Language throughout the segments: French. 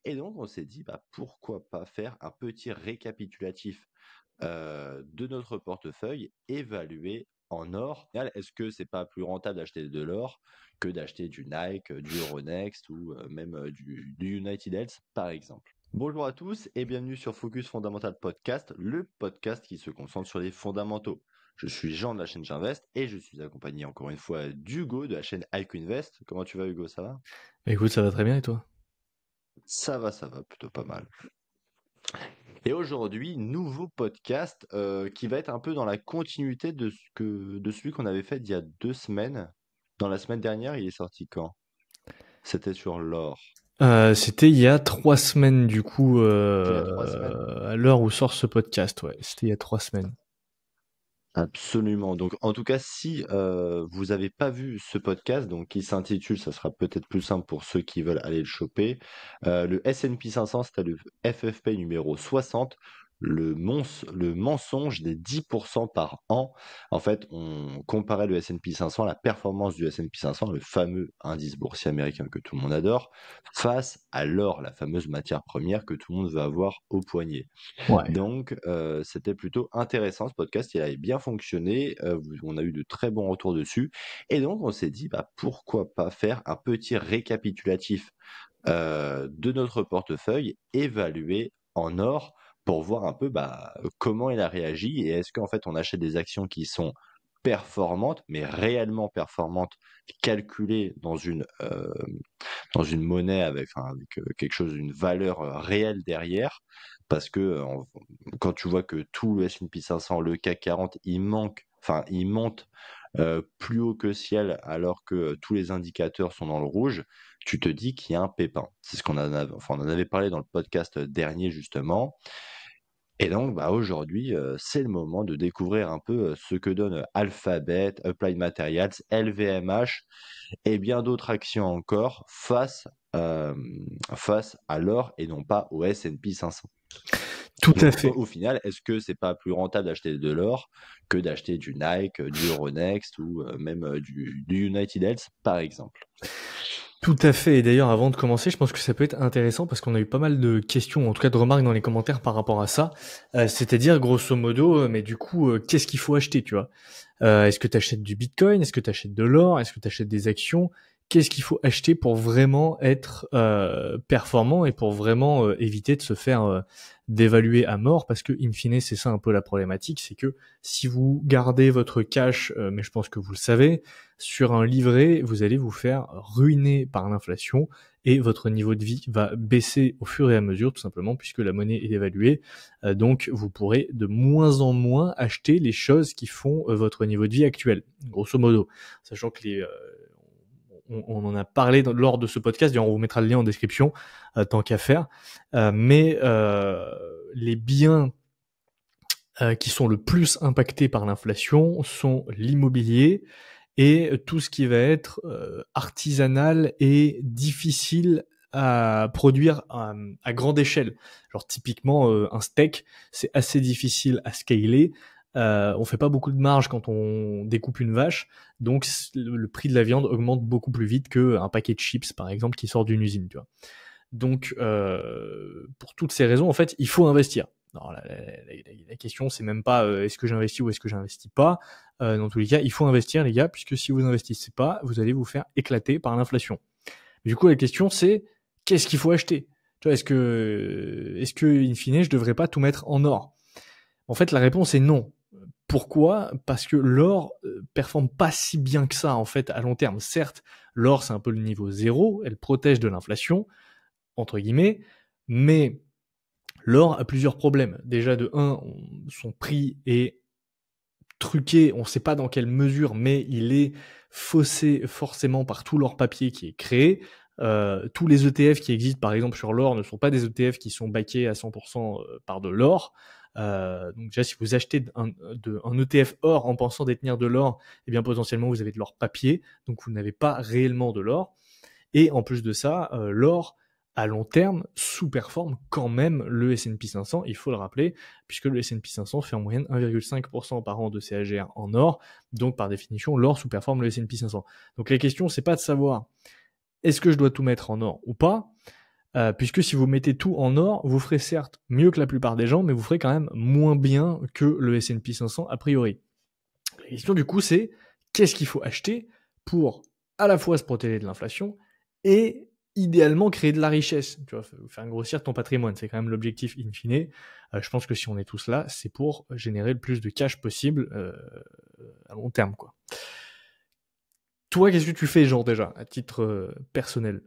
Et donc, on s'est dit, bah, pourquoi pas faire un petit récapitulatif de notre portefeuille évalué en or. Au final, est-ce que c'est pas plus rentable d'acheter de l'or que d'acheter du Nike, du Euronext ou même du United Health, par exemple? Bonjour à tous et bienvenue sur Focus Fondamental Podcast, le podcast qui se concentre sur les fondamentaux. Je suis Jean de la chaîne J'invest et je suis accompagné encore une fois d'Hugo de la chaîne IQ Invest. Comment tu vas, Hugo? Ça va? Écoute, ça va très bien et toi? Ça va plutôt pas mal. Et aujourd'hui, nouveau podcast qui va être un peu dans la continuité de celui qu'on avait fait il y a 2 semaines. Dans la semaine dernière, il est sorti quand? C'était sur l'or. C'était il y a 3 semaines du coup, Il y a 3 semaines. à l'heure où sort ce podcast, ouais, c'était il y a 3 semaines. Absolument. Donc, en tout cas, si vous n'avez pas vu ce podcast, donc qui s'intitule, ça sera peut-être plus simple pour ceux qui veulent aller le choper. Le S&P 500, c'était le FFP numéro 60, le mensonge des 10% par an. En fait, on comparait le S&P 500, la performance du S&P 500, le fameux indice boursier américain que tout le monde adore, face à l'or, la fameuse matière première que tout le monde veut avoir au poignet. Ouais. Donc, c'était plutôt intéressant ce podcast, il avait bien fonctionné, on a eu de très bons retours dessus et donc on s'est dit, bah, pourquoi pas faire un petit récapitulatif, de notre portefeuille évalué en or pour voir un peu, bah, comment il a réagi et est-ce qu'en fait on achète des actions qui sont performantes, mais réellement performantes, calculées dans une monnaie avec, enfin, avec quelque chose, une valeur réelle derrière. Parce que quand tu vois que tout le S&P 500, le CAC 40, il monte plus haut que ciel alors que tous les indicateurs sont dans le rouge, tu te dis qu'il y a un pépin. C'est ce qu'on en avait, enfin, on en avait parlé dans le podcast dernier justement. Et donc, bah, aujourd'hui, c'est le moment de découvrir un peu ce que donne Alphabet, Applied Materials, LVMH et bien d'autres actions encore face à l'or et non pas au S&P 500. Tout à Donc, fait. au final, est-ce que c'est pas plus rentable d'acheter de l'or que d'acheter du Nike, du Euronext ou même du United Health, par exemple? Tout à fait. Et d'ailleurs, avant de commencer, je pense que ça peut être intéressant parce qu'on a eu pas mal de questions, en tout cas de remarques dans les commentaires par rapport à ça. C'est-à-dire, grosso modo, mais du coup, qu'est-ce qu'il faut acheter, tu vois? Est-ce que tu achètes du Bitcoin? Est-ce que tu achètes de l'or? Est-ce que tu achètes des actions? Qu'est-ce qu'il faut acheter pour vraiment être performant et pour vraiment éviter de se faire dévaluer à mort? Parce que, in fine, c'est ça un peu la problématique, c'est que si vous gardez votre cash, mais je pense que vous le savez, sur un livret, vous allez vous faire ruiner par l'inflation et votre niveau de vie va baisser au fur et à mesure, tout simplement, puisque la monnaie est dévaluée. Donc, vous pourrez de moins en moins acheter les choses qui font votre niveau de vie actuel, grosso modo. Sachant que on en a parlé lors de ce podcast, d'ailleurs on vous mettra le lien en description, tant qu'à faire. Mais les biens qui sont le plus impactés par l'inflation sont l'immobilier, et tout ce qui va être artisanal et difficile à produire à grande échelle. Genre typiquement un steak, c'est assez difficile à scaler. On fait pas beaucoup de marge quand on découpe une vache, donc le prix de la viande augmente beaucoup plus vite qu'un paquet de chips par exemple qui sort d'une usine, tu vois. Donc, pour toutes ces raisons, en fait, il faut investir. Non, la question, c'est même pas est-ce que j'investis ou est-ce que j'investis pas. Dans tous les cas, il faut investir, les gars, puisque si vous n'investissez pas, vous allez vous faire éclater par l'inflation. Du coup, la question, c'est qu'est-ce qu'il faut acheter? Tu vois, est-ce que, in fine, je devrais pas tout mettre en or? En fait, la réponse est non. Pourquoi? Parce que l'or performe pas si bien que ça, en fait, à long terme. Certes, l'or, c'est un peu le niveau zéro, elle protège de l'inflation, entre guillemets, mais l'or a plusieurs problèmes. Déjà, de un, son prix est truqué, on ne sait pas dans quelle mesure, mais il est faussé forcément par tout l'or papier qui est créé. Tous les ETF qui existent, par exemple, sur l'or, ne sont pas des ETF qui sont backés à 100% par de l'or. Donc déjà, si vous achetez un ETF or en pensant détenir de l'or, eh bien potentiellement vous avez de l'or papier, donc vous n'avez pas réellement de l'or. Et en plus de ça, l'or, à long terme, sous-performe quand même le S&P 500, il faut le rappeler, puisque le S&P 500 fait en moyenne 1,5% par an de CAGR en or, donc par définition, l'or sous-performe le S&P 500. Donc la question, c'est pas de savoir est-ce que je dois tout mettre en or ou pas, puisque si vous mettez tout en or, vous ferez certes mieux que la plupart des gens, mais vous ferez quand même moins bien que le S&P 500 a priori. La question du coup c'est, qu'est-ce qu'il faut acheter pour à la fois se protéger de l'inflation et idéalement créer de la richesse, tu vois, faire grossir ton patrimoine, c'est quand même l'objectif in fine. Je pense que si on est tous là, c'est pour générer le plus de cash possible à long terme, quoi. Toi, qu'est-ce que tu fais, genre déjà, à titre personnel?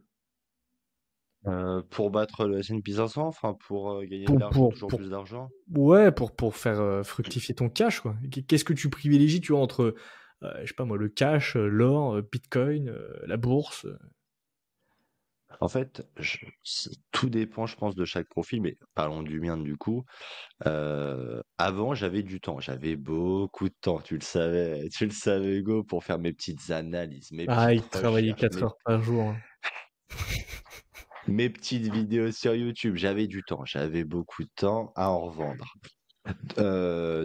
Pour battre le S&P 500, enfin pour gagner de Pour, l'argent, pour, toujours pour, plus d'argent. ouais, pour faire fructifier ton cash, quoi. Qu'est-ce que tu privilégies, tu vois, entre, je sais pas moi, le cash, l'or, Bitcoin, la bourse? En fait, tout dépend, je pense, de chaque profil, mais parlons du mien du coup. Avant, j'avais du temps, j'avais beaucoup de temps, tu le savais, Hugo, pour faire mes petites analyses, mes Ah, petites il travaillait recherches, 4 heures par jour, hein. mes petites vidéos sur YouTube. J'avais du temps, j'avais beaucoup de temps à en revendre.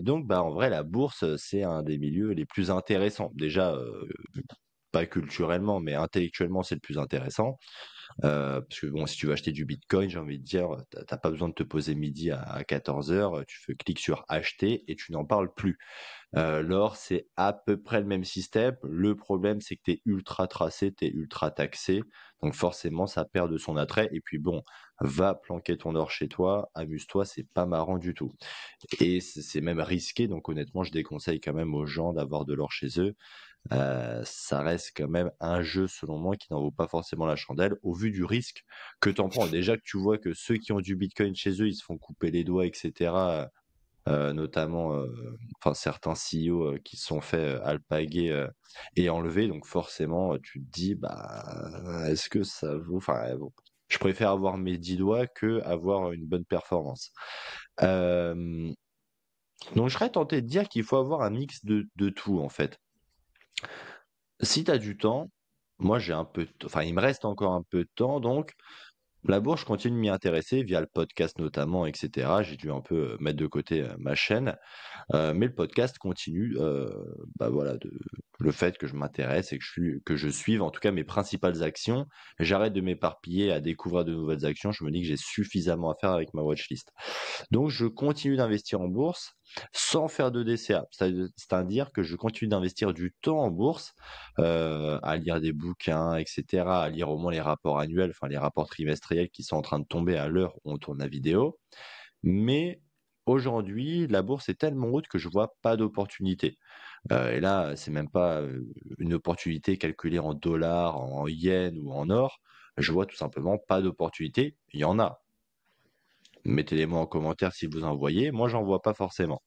Donc, bah, en vrai, la bourse, c'est un des milieux les plus intéressants. Déjà, pas culturellement, mais intellectuellement, c'est le plus intéressant. Parce que bon, si tu veux acheter du Bitcoin, j'ai envie de dire, t'as pas besoin de te poser midi à 14 heures, tu fais clic sur acheter et tu n'en parles plus. L'or, c'est à peu près le même système. Le problème, c'est que tu es ultra tracé, tu es ultra taxé. Donc forcément, ça perd de son attrait. Et puis bon, va planquer ton or chez toi, amuse-toi, c'est pas marrant du tout. Et c'est même risqué. Donc honnêtement, je déconseille quand même aux gens d'avoir de l'or chez eux. Ça reste quand même un jeu, selon moi, qui n'en vaut pas forcément la chandelle, au vu du risque que t'en prends. Déjà que tu vois que ceux qui ont du Bitcoin chez eux, ils se font couper les doigts, etc. Notamment, enfin certains CEO qui se sont fait alpaguer et enlever. Donc forcément, tu te dis, bah, est-ce que ça vaut? Enfin, bon, je préfère avoir mes 10 doigts que avoir une bonne performance. Euh, donc je serais tenté de dire qu'il faut avoir un mix de tout en fait. Si tu as du temps, moi j'ai un peu, enfin il me reste encore un peu de temps, donc la bourse, je continue de m'y intéresser via le podcast notamment, etc. J'ai dû un peu mettre de côté ma chaîne. Mais le podcast continue, bah voilà, le fait que je m'intéresse et que je suive en tout cas mes principales actions. J'arrête de m'éparpiller à découvrir de nouvelles actions. Je me dis que j'ai suffisamment à faire avec ma watchlist. Donc je continue d'investir en bourse sans faire de DCA. C'est-à-dire que je continue d'investir du temps en bourse, à lire des bouquins, etc., à lire au moins les rapports annuels, enfin les rapports trimestriels qui sont en train de tomber à l'heure où on tourne la vidéo. Mais aujourd'hui, la bourse est tellement haute que je vois pas d'opportunité. Et là, c'est même pas une opportunité calculée en dollars, en yens ou en or. Je vois tout simplement pas d'opportunité. Il y en a. Mettez-les-moi en commentaire si vous en voyez. Moi, j'en vois pas forcément.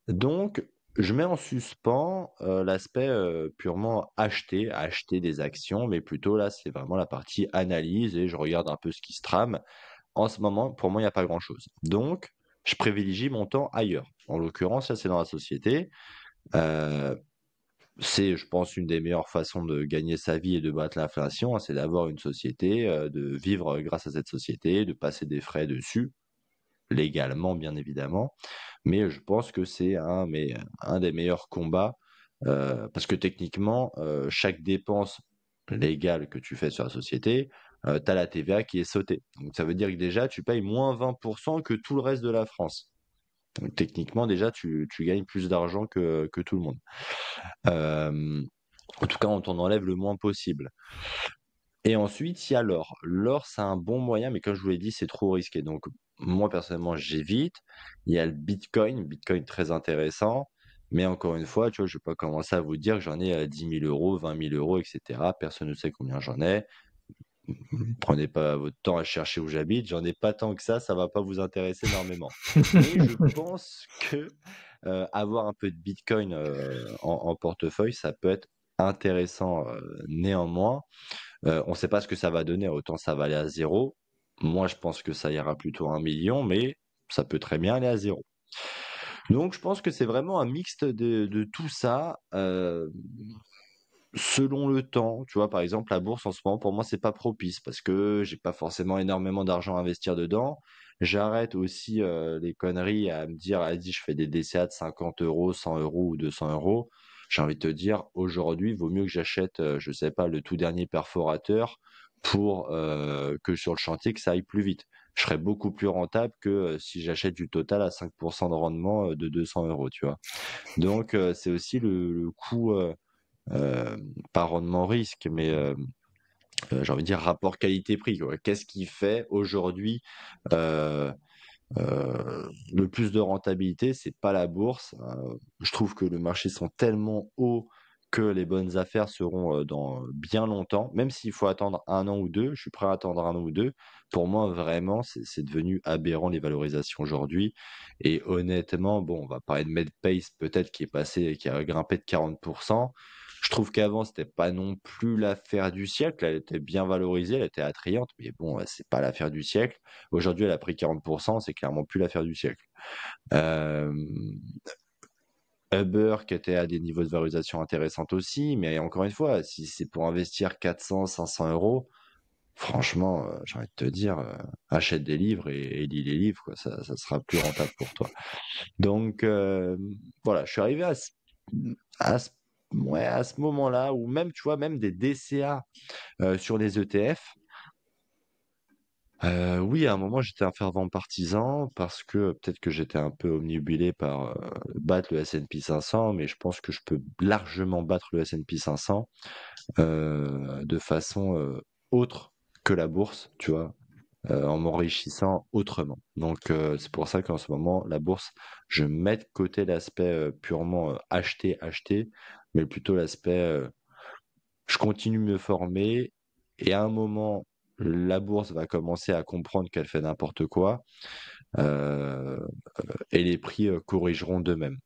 Donc, je mets en suspens l'aspect purement acheter des actions, mais plutôt là, c'est vraiment la partie analyse et je regarde un peu ce qui se trame. En ce moment, pour moi, il n'y a pas grand-chose. Donc, je privilégie mon temps ailleurs. En l'occurrence, ça, c'est dans la société. Euh, c'est, je pense, une des meilleures façons de gagner sa vie et de battre l'inflation, hein, c'est d'avoir une société, de vivre grâce à cette société, de passer des frais dessus, légalement, bien évidemment. Mais je pense que c'est un des meilleurs combats, parce que techniquement, chaque dépense légale que tu fais sur la société, tu as la TVA qui est sautée. Donc ça veut dire que déjà, tu payes moins 20% que tout le reste de la France. Donc techniquement, déjà, tu gagnes plus d'argent que tout le monde. Euh, En tout cas, on t'en enlève le moins possible. Et ensuite, il y a l'or. L'or, c'est un bon moyen, mais comme je vous l'ai dit, c'est trop risqué. Donc, moi, personnellement, j'évite. Il y a le Bitcoin, Bitcoin très intéressant. Mais encore une fois, tu vois, je ne vais pas commencer à vous dire que j'en ai à 10 000 euros, 20 000 euros, etc. Personne ne sait combien j'en ai. Prenez pas votre temps à chercher où j'habite. J'en ai pas tant que ça va pas vous intéresser énormément. Mais je pense que avoir un peu de Bitcoin en portefeuille, ça peut être intéressant néanmoins. On ne sait pas ce que ça va donner, autant ça va aller à zéro. Moi, je pense que ça ira plutôt à 1 million, mais ça peut très bien aller à zéro. Donc, je pense que c'est vraiment un mixte de tout ça, selon le temps. Tu vois, par exemple, la bourse en ce moment, pour moi, c'est pas propice parce que j'ai pas forcément énormément d'argent à investir dedans. J'arrête aussi les conneries à me dire, vas-y, je fais des DCA de 50 euros, 100 euros ou 200 euros. J'ai envie de te dire, aujourd'hui, il vaut mieux que j'achète, je sais pas, le tout dernier perforateur pour que sur le chantier, que ça aille plus vite. Je serais beaucoup plus rentable que si j'achète du total à 5% de rendement de 200 euros, tu vois. Donc, c'est aussi le coût, pas rendement risque, mais j'ai envie de dire rapport qualité-prix, quoi. Qu'est-ce qui fait aujourd'hui euh, le plus de rentabilité? C'est pas la bourse. Je trouve que le marché sont tellement hauts que les bonnes affaires seront dans bien longtemps, même s'il faut attendre 1 an ou 2, je suis prêt à attendre 1 an ou 2. Pour moi, vraiment, c'est devenu aberrant les valorisations aujourd'hui. Et honnêtement, bon, on va parler de Medpace peut-être qui a grimpé de 40%. Je trouve qu'avant, c'était pas non plus l'affaire du siècle. Elle était bien valorisée, elle était attrayante, mais bon, c'est pas l'affaire du siècle. Aujourd'hui, elle a pris 40%, c'est clairement plus l'affaire du siècle. Euh, Uber qui était à des niveaux de valorisation intéressants aussi, mais encore une fois, si c'est pour investir 400, 500 euros, franchement, j'ai envie de te dire, achète des livres et lis les livres, quoi, ça sera plus rentable pour toi. Donc, voilà, je suis arrivé à ce, ouais, à ce moment-là où même, tu vois, même des DCA sur les ETF. Oui, à un moment, j'étais un fervent partisan parce que peut-être que j'étais un peu omnibulé par battre le S&P 500, mais je pense que je peux largement battre le S&P 500 de façon autre que la bourse, tu vois, en m'enrichissant autrement. Donc, c'est pour ça qu'en ce moment, la bourse, je mets de côté l'aspect purement acheter, mais plutôt l'aspect je continue de me former et à un moment, la bourse va commencer à comprendre qu'elle fait n'importe quoi euh, et les prix corrigeront d'eux-mêmes.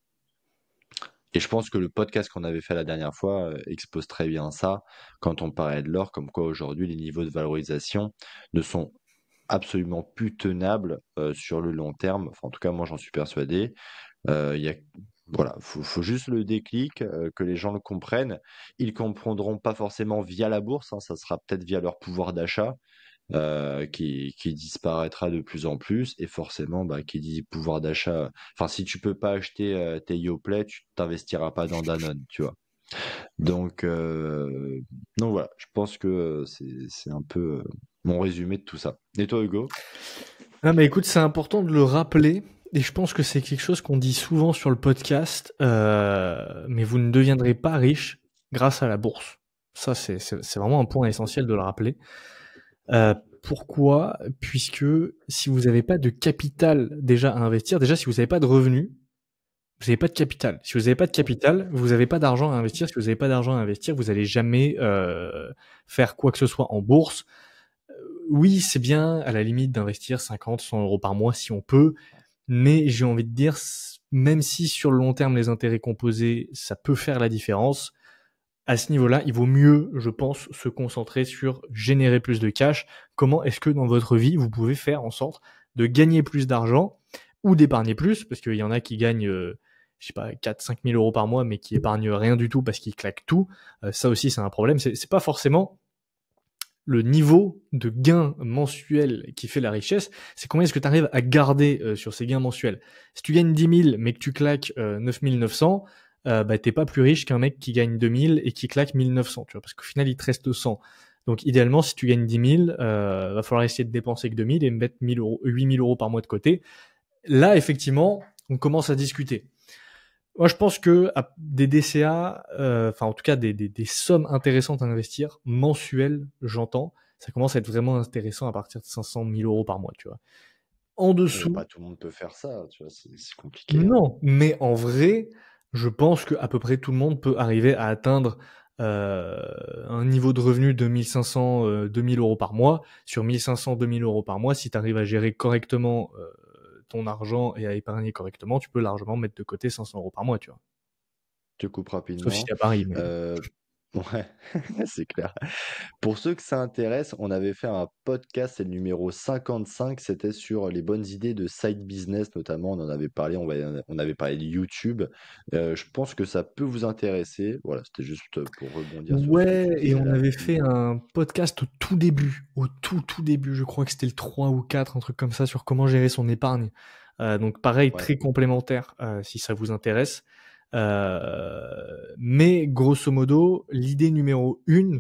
Et je pense que le podcast qu'on avait fait la dernière fois expose très bien ça quand on parlait de l'or, comme quoi aujourd'hui les niveaux de valorisation ne sont absolument plus tenables sur le long terme. Enfin, en tout cas, moi j'en suis persuadé. Il y a, voilà, faut juste le déclic, que les gens le comprennent. Ils comprendront pas forcément via la bourse, hein, ça sera peut-être via leur pouvoir d'achat qui disparaîtra de plus en plus. Et forcément, bah, qui dit pouvoir d'achat, enfin, si tu peux pas acheter tes Yoplait, tu t'investiras pas dans Danone, tu vois. Donc, voilà, je pense que c'est un peu mon résumé de tout ça. Et toi, Hugo? Ah mais écoute, c'est important de le rappeler, et je pense que c'est quelque chose qu'on dit souvent sur le podcast, mais vous ne deviendrez pas riche grâce à la bourse. Ça, c'est vraiment un point essentiel de le rappeler. Pourquoi? Puisque si vous n'avez pas de capital déjà à investir, déjà si vous n'avez pas de revenus, vous n'avez pas de capital. Si vous n'avez pas de capital, vous n'avez pas d'argent à investir. Si vous n'avez pas d'argent à investir, vous n'allez jamais faire quoi que ce soit en bourse. Oui, c'est bien à la limite d'investir 50, 100 euros par mois si on peut, mais j'ai envie de dire, même si sur le long terme les intérêts composés, ça peut faire la différence, à ce niveau-là, il vaut mieux, je pense, se concentrer sur générer plus de cash. Comment est-ce que dans votre vie, vous pouvez faire en sorte de gagner plus d'argent ou d'épargner plus, parce qu'il y en a qui gagnent, je sais pas, 4-5 000 euros par mois, mais qui épargnent rien du tout parce qu'ils claquent tout. Ça aussi, c'est un problème. C'est pas forcément le niveau de gain mensuel qui fait la richesse, c'est combien est-ce que tu arrives à garder sur ces gains mensuels. Si tu gagnes 10 000 mais que tu claques 9 900, bah, t'es pas plus riche qu'un mec qui gagne 2 000 et qui claque 1 900, tu vois, parce qu'au final, il te reste 100. Donc idéalement, si tu gagnes 10 000, va falloir essayer de dépenser que 2 000 et mettre 1 000 euros, 8 000 euros par mois de côté. Là, effectivement, on commence à discuter. Moi, je pense que des DCA, enfin en tout cas des sommes intéressantes à investir, mensuelles, j'entends, ça commence à être vraiment intéressant à partir de 500 000 euros par mois, tu vois. En Mais dessous, pas tout le monde peut faire ça, tu vois, c'est compliqué, hein. non, mais en vrai, je pense que à peu près tout le monde peut arriver à atteindre un niveau de revenu de 1500, 2000 euros par mois. Sur 1500, 2000 euros par mois, si tu arrives à gérer correctement ton argent et à épargner correctement, tu peux largement mettre de côté 500 euros par mois, tu vois. Je te coupe Sauf si rapidement. t'es à Paris, mais... Euh, ouais, c'est clair. Pour ceux que ça intéresse, on avait fait un podcast, c'est le numéro 55, c'était sur les bonnes idées de side business, notamment, on en avait parlé, on avait parlé de YouTube. Je pense que ça peut vous intéresser. Voilà, c'était juste pour rebondir sur ce que Ouais, tu et disais on là. avait fait un podcast au tout début, je crois que c'était le 3 ou 4, un truc comme ça, sur comment gérer son épargne. Donc pareil, Ouais, très complémentaire si ça vous intéresse. Mais grosso modo, l'idée numéro 1,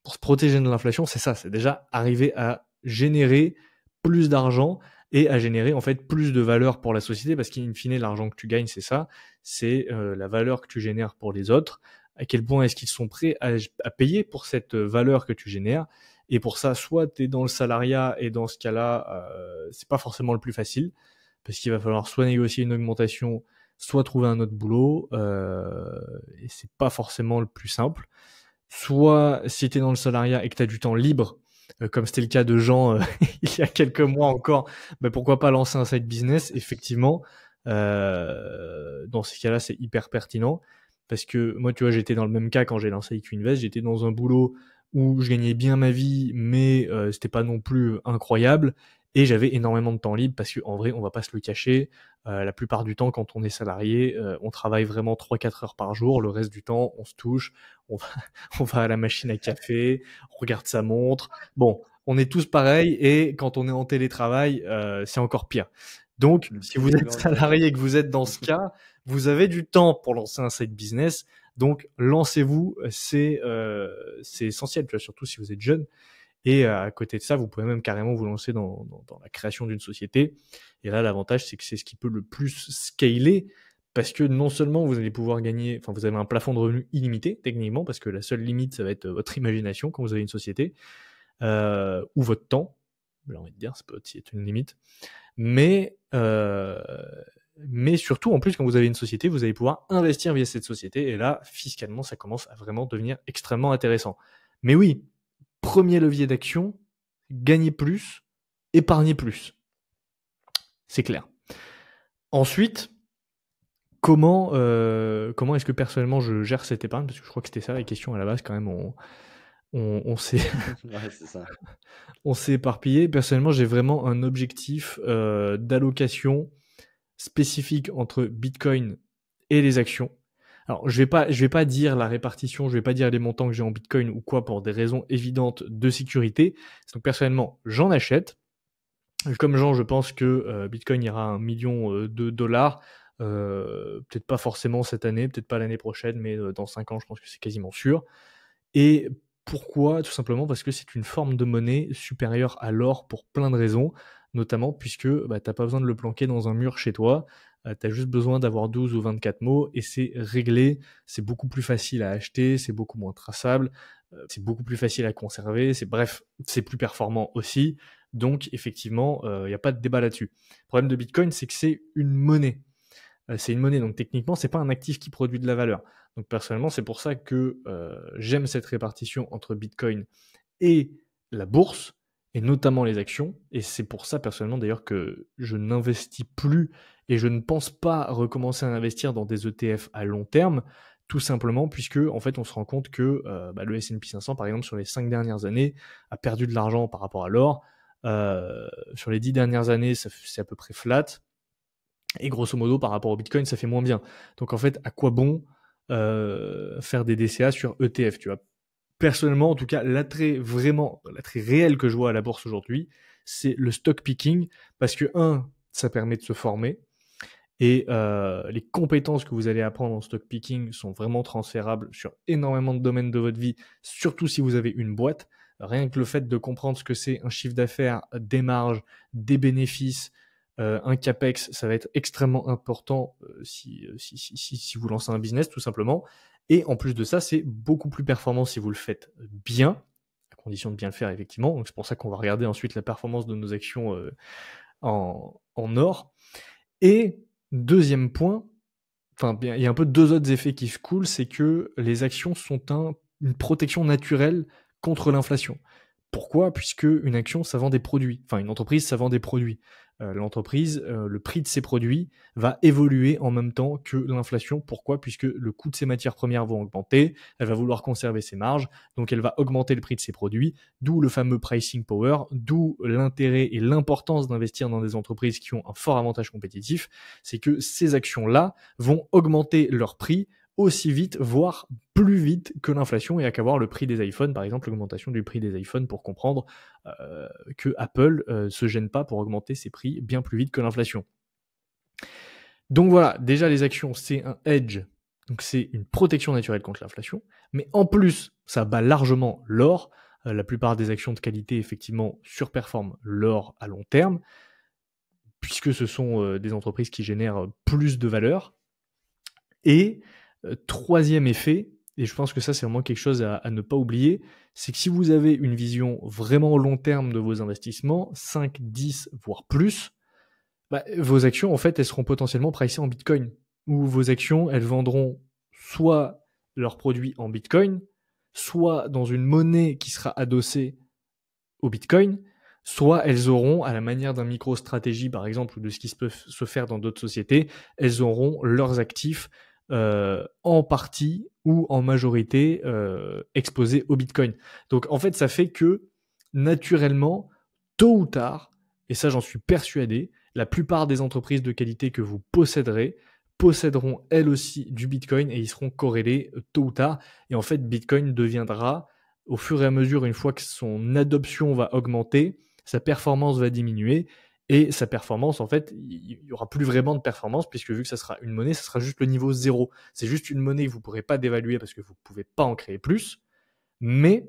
pour se protéger de l'inflation, c'est ça, c'est déjà arriver à générer plus d'argent et à générer en fait plus de valeur pour la société, parce qu'in fine, l'argent que tu gagnes, c'est ça, c'est la valeur que tu génères pour les autres, à quel point est-ce qu'ils sont prêts à payer pour cette valeur que tu génères. Et pour ça, soit tu es dans le salariat, et dans ce cas-là, c'est pas forcément le plus facile, parce qu'il va falloir soit négocier une augmentation, soit trouver un autre boulot, et c'est pas forcément le plus simple. Soit si tu es dans le salariat et que tu as du temps libre, comme c'était le cas de Jean il y a quelques mois encore, bah pourquoi pas lancer un side business, effectivement. Dans ces cas-là, c'est hyper pertinent, parce que moi, tu vois, j'étais dans le même cas quand j'ai lancé IQ Invest. J'étais dans un boulot où je gagnais bien ma vie, mais c'était pas non plus incroyable, et j'avais énormément de temps libre, parce que en vrai, on va pas se le cacher, la plupart du temps, quand on est salarié, on travaille vraiment 3-4 heures par jour. Le reste du temps, on se touche, on va, on va à la machine à café, on regarde sa montre. Bon, on est tous pareils, et quand on est en télétravail, c'est encore pire. Donc, si vous êtes salarié et que vous êtes dans ce cas, vous avez du temps pour lancer un side business. Donc, lancez-vous, c'est essentiel, tu vois, surtout si vous êtes jeune. Et à côté de ça, vous pouvez même carrément vous lancer dans la création d'une société. Et là, l'avantage, c'est que c'est ce qui peut le plus scaler, parce que non seulement vous allez pouvoir gagner, enfin, vous avez un plafond de revenus illimité, techniquement, parce que la seule limite, ça va être votre imagination quand vous avez une société, ou votre temps. J'ai envie de dire, ça peut aussi être une limite. Mais surtout, en plus, quand vous avez une société, vous allez pouvoir investir via cette société. Et là, fiscalement, ça commence à vraiment devenir extrêmement intéressant. Mais oui, premier levier d'action, gagner plus, épargner plus. C'est clair. Ensuite, comment est-ce que personnellement je gère cette épargne? Parce que je crois que c'était ça la question à la base, quand même. On s'est Ouais, c'est ça. on s'est éparpillé. Personnellement, j'ai vraiment un objectif d'allocation spécifique entre Bitcoin et les actions. Alors, je vais pas dire la répartition, je vais pas dire les montants que j'ai en Bitcoin ou quoi, pour des raisons évidentes de sécurité. Donc, personnellement, j'en achète. Comme Jean, je pense que Bitcoin ira à 1 million de dollars. Peut-être pas forcément cette année, peut-être pas l'année prochaine, mais dans 5 ans, je pense que c'est quasiment sûr. Et pourquoi? Tout simplement parce que c'est une forme de monnaie supérieure à l'or pour plein de raisons, notamment puisque bah, tu n'as pas besoin de le planquer dans un mur chez toi, tu as juste besoin d'avoir 12 ou 24 mots et c'est réglé, c'est beaucoup plus facile à acheter, c'est beaucoup moins traçable, c'est beaucoup plus facile à conserver, bref, c'est plus performant aussi, donc effectivement, il n'y a pas de débat là-dessus. Le problème de Bitcoin, c'est que c'est une monnaie. C'est une monnaie, donc techniquement, c'est pas un actif qui produit de la valeur. Donc personnellement, c'est pour ça que j'aime cette répartition entre Bitcoin et la bourse, et notamment les actions. Et c'est pour ça, personnellement, d'ailleurs, que je n'investis plus et je ne pense pas recommencer à investir dans des ETF à long terme, tout simplement puisque, en fait, on se rend compte que le S&P 500, par exemple, sur les 5 dernières années, a perdu de l'argent par rapport à l'or. Sur les 10 dernières années, c'est à peu près flat. Et grosso modo, par rapport au Bitcoin, ça fait moins bien. Donc en fait, à quoi bon faire des DCA sur ETF, tu vois? Personnellement, en tout cas, l'attrait réel que je vois à la bourse aujourd'hui, c'est le stock picking, parce que ça permet de se former, et les compétences que vous allez apprendre en stock picking sont vraiment transférables sur énormément de domaines de votre vie, surtout si vous avez une boîte. Rien que le fait de comprendre ce que c'est un chiffre d'affaires, des marges, des bénéfices, un capex, ça va être extrêmement important si vous lancez un business, tout simplement. Et en plus de ça, c'est beaucoup plus performant si vous le faites bien, à condition de bien le faire, effectivement. Donc c'est pour ça qu'on va regarder ensuite la performance de nos actions en or. Et deuxième point, il y a un peu 2 autres effets qui se coulent, c'est que les actions sont une protection naturelle contre l'inflation. Pourquoi? Puisque une action, ça vend des produits. Enfin, une entreprise, ça vend des produits. L'entreprise, le prix de ses produits va évoluer en même temps que l'inflation. Pourquoi? Puisque le coût de ses matières premières va augmenter, elle va vouloir conserver ses marges, donc elle va augmenter le prix de ses produits, d'où le fameux pricing power, d'où l'intérêt et l'importance d'investir dans des entreprises qui ont un fort avantage compétitif. C'est que ces actions-là vont augmenter leur prix aussi vite, voire plus vite que l'inflation. Il n'y a qu'à voir le prix des iPhones, par exemple, l'augmentation du prix des iPhones, pour comprendre que Apple se gêne pas pour augmenter ses prix bien plus vite que l'inflation. Donc voilà, déjà les actions, c'est un hedge, donc c'est une protection naturelle contre l'inflation, mais en plus, ça bat largement l'or. La plupart des actions de qualité, effectivement, surperforment l'or à long terme, puisque ce sont des entreprises qui génèrent plus de valeur. Et troisième effet, et je pense que ça c'est vraiment quelque chose à ne pas oublier, c'est que si vous avez une vision vraiment long terme de vos investissements, 5, 10, voire plus, vos actions en fait elles seront potentiellement pricées en Bitcoin, ou vos actions elles vendront soit leurs produits en Bitcoin, soit dans une monnaie qui sera adossée au Bitcoin, soit elles auront, à la manière d'un micro-stratégie par exemple, ou de ce qui peut se faire dans d'autres sociétés, elles auront leurs actifs en partie ou en majorité exposés au Bitcoin. Donc en fait, ça fait que naturellement, tôt ou tard, et ça j'en suis persuadé, la plupart des entreprises de qualité que vous posséderont elles aussi du Bitcoin et ils seront corrélés tôt ou tard. Et en fait, Bitcoin deviendra, au fur et à mesure, une fois que son adoption va augmenter, sa performance va diminuer. Et sa performance, en fait, il n'y aura plus vraiment de performance, puisque vu que ça sera une monnaie, ça sera juste le niveau 0. C'est juste une monnaie que vous ne pourrez pas dévaluer parce que vous ne pouvez pas en créer plus. Mais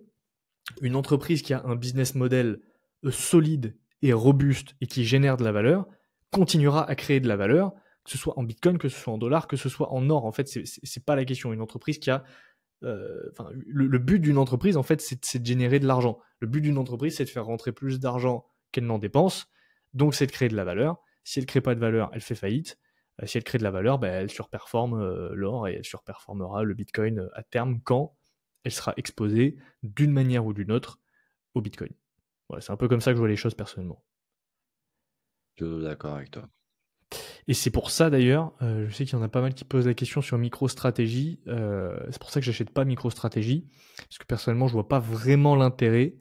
une entreprise qui a un business model solide et robuste et qui génère de la valeur continuera à créer de la valeur, que ce soit en Bitcoin, que ce soit en dollars, que ce soit en or. En fait, c'est pas la question. Une entreprise qui a le but d'une entreprise, en fait, c'est de générer de l'argent. Le but d'une entreprise, c'est de faire rentrer plus d'argent qu'elle n'en dépense. Donc, c'est de créer de la valeur. Si elle ne crée pas de valeur, elle fait faillite. Si elle crée de la valeur, elle surperforme l'or et elle surperformera le Bitcoin à terme quand elle sera exposée d'une manière ou d'une autre au Bitcoin. Voilà, c'est un peu comme ça que je vois les choses personnellement. Je suis d'accord avec toi. Et c'est pour ça d'ailleurs, je sais qu'il y en a pas mal qui posent la question sur MicroStrategy. C'est pour ça que j'achète pas MicroStrategy, parce que personnellement, je vois pas vraiment l'intérêt.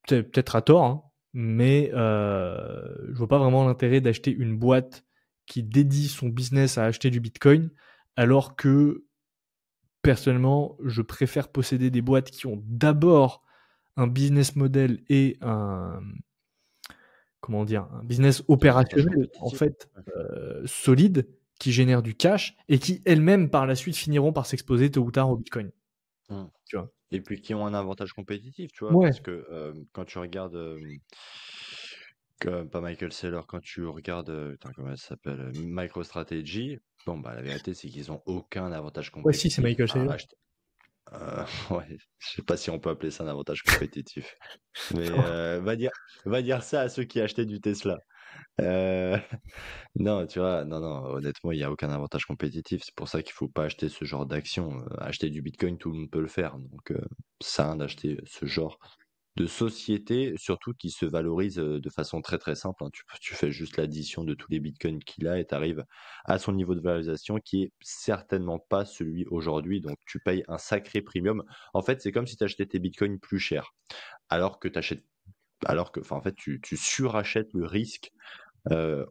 Peut-être à tort, hein, mais je vois pas vraiment l'intérêt d'acheter une boîte qui dédie son business à acheter du Bitcoin, alors que personnellement, je préfère posséder des boîtes qui ont d'abord un business model et un business Avantage opérationnel en compétitif. fait solide qui génère du cash et qui elles-mêmes par la suite finiront par s'exposer tôt ou tard au Bitcoin. Mm. Tu vois. Et puis qui ont un avantage compétitif, tu vois, Ouais. parce que quand tu regardes, pas Michael Saylor, quand tu regardes, putain, comment ça s'appelle, MicroStrategy, bon, bah la vérité, c'est qu'ils ont aucun avantage Ouais, si, c'est compétitif Michael à Saylor. acheter. Ouais, je sais pas si on peut appeler ça un avantage compétitif, mais va dire ça à ceux qui achetaient du Tesla. Euh, Non, tu vois, non, non, honnêtement, il n'y a aucun avantage compétitif. C'est pour ça qu'il faut pas acheter ce genre d'action. Acheter du Bitcoin, tout le monde peut le faire. Donc, ça sert à rien d'acheter ce genre de société, surtout qui se valorise de façon très très simple, hein. Tu fais juste l'addition de tous les bitcoins qu'il a et tu arrives à son niveau de valorisation qui est certainement pas celui aujourd'hui. Donc tu payes un sacré premium. En fait, c'est comme si tu achetais tes bitcoins plus cher, alors que enfin, en fait, tu surachètes le risque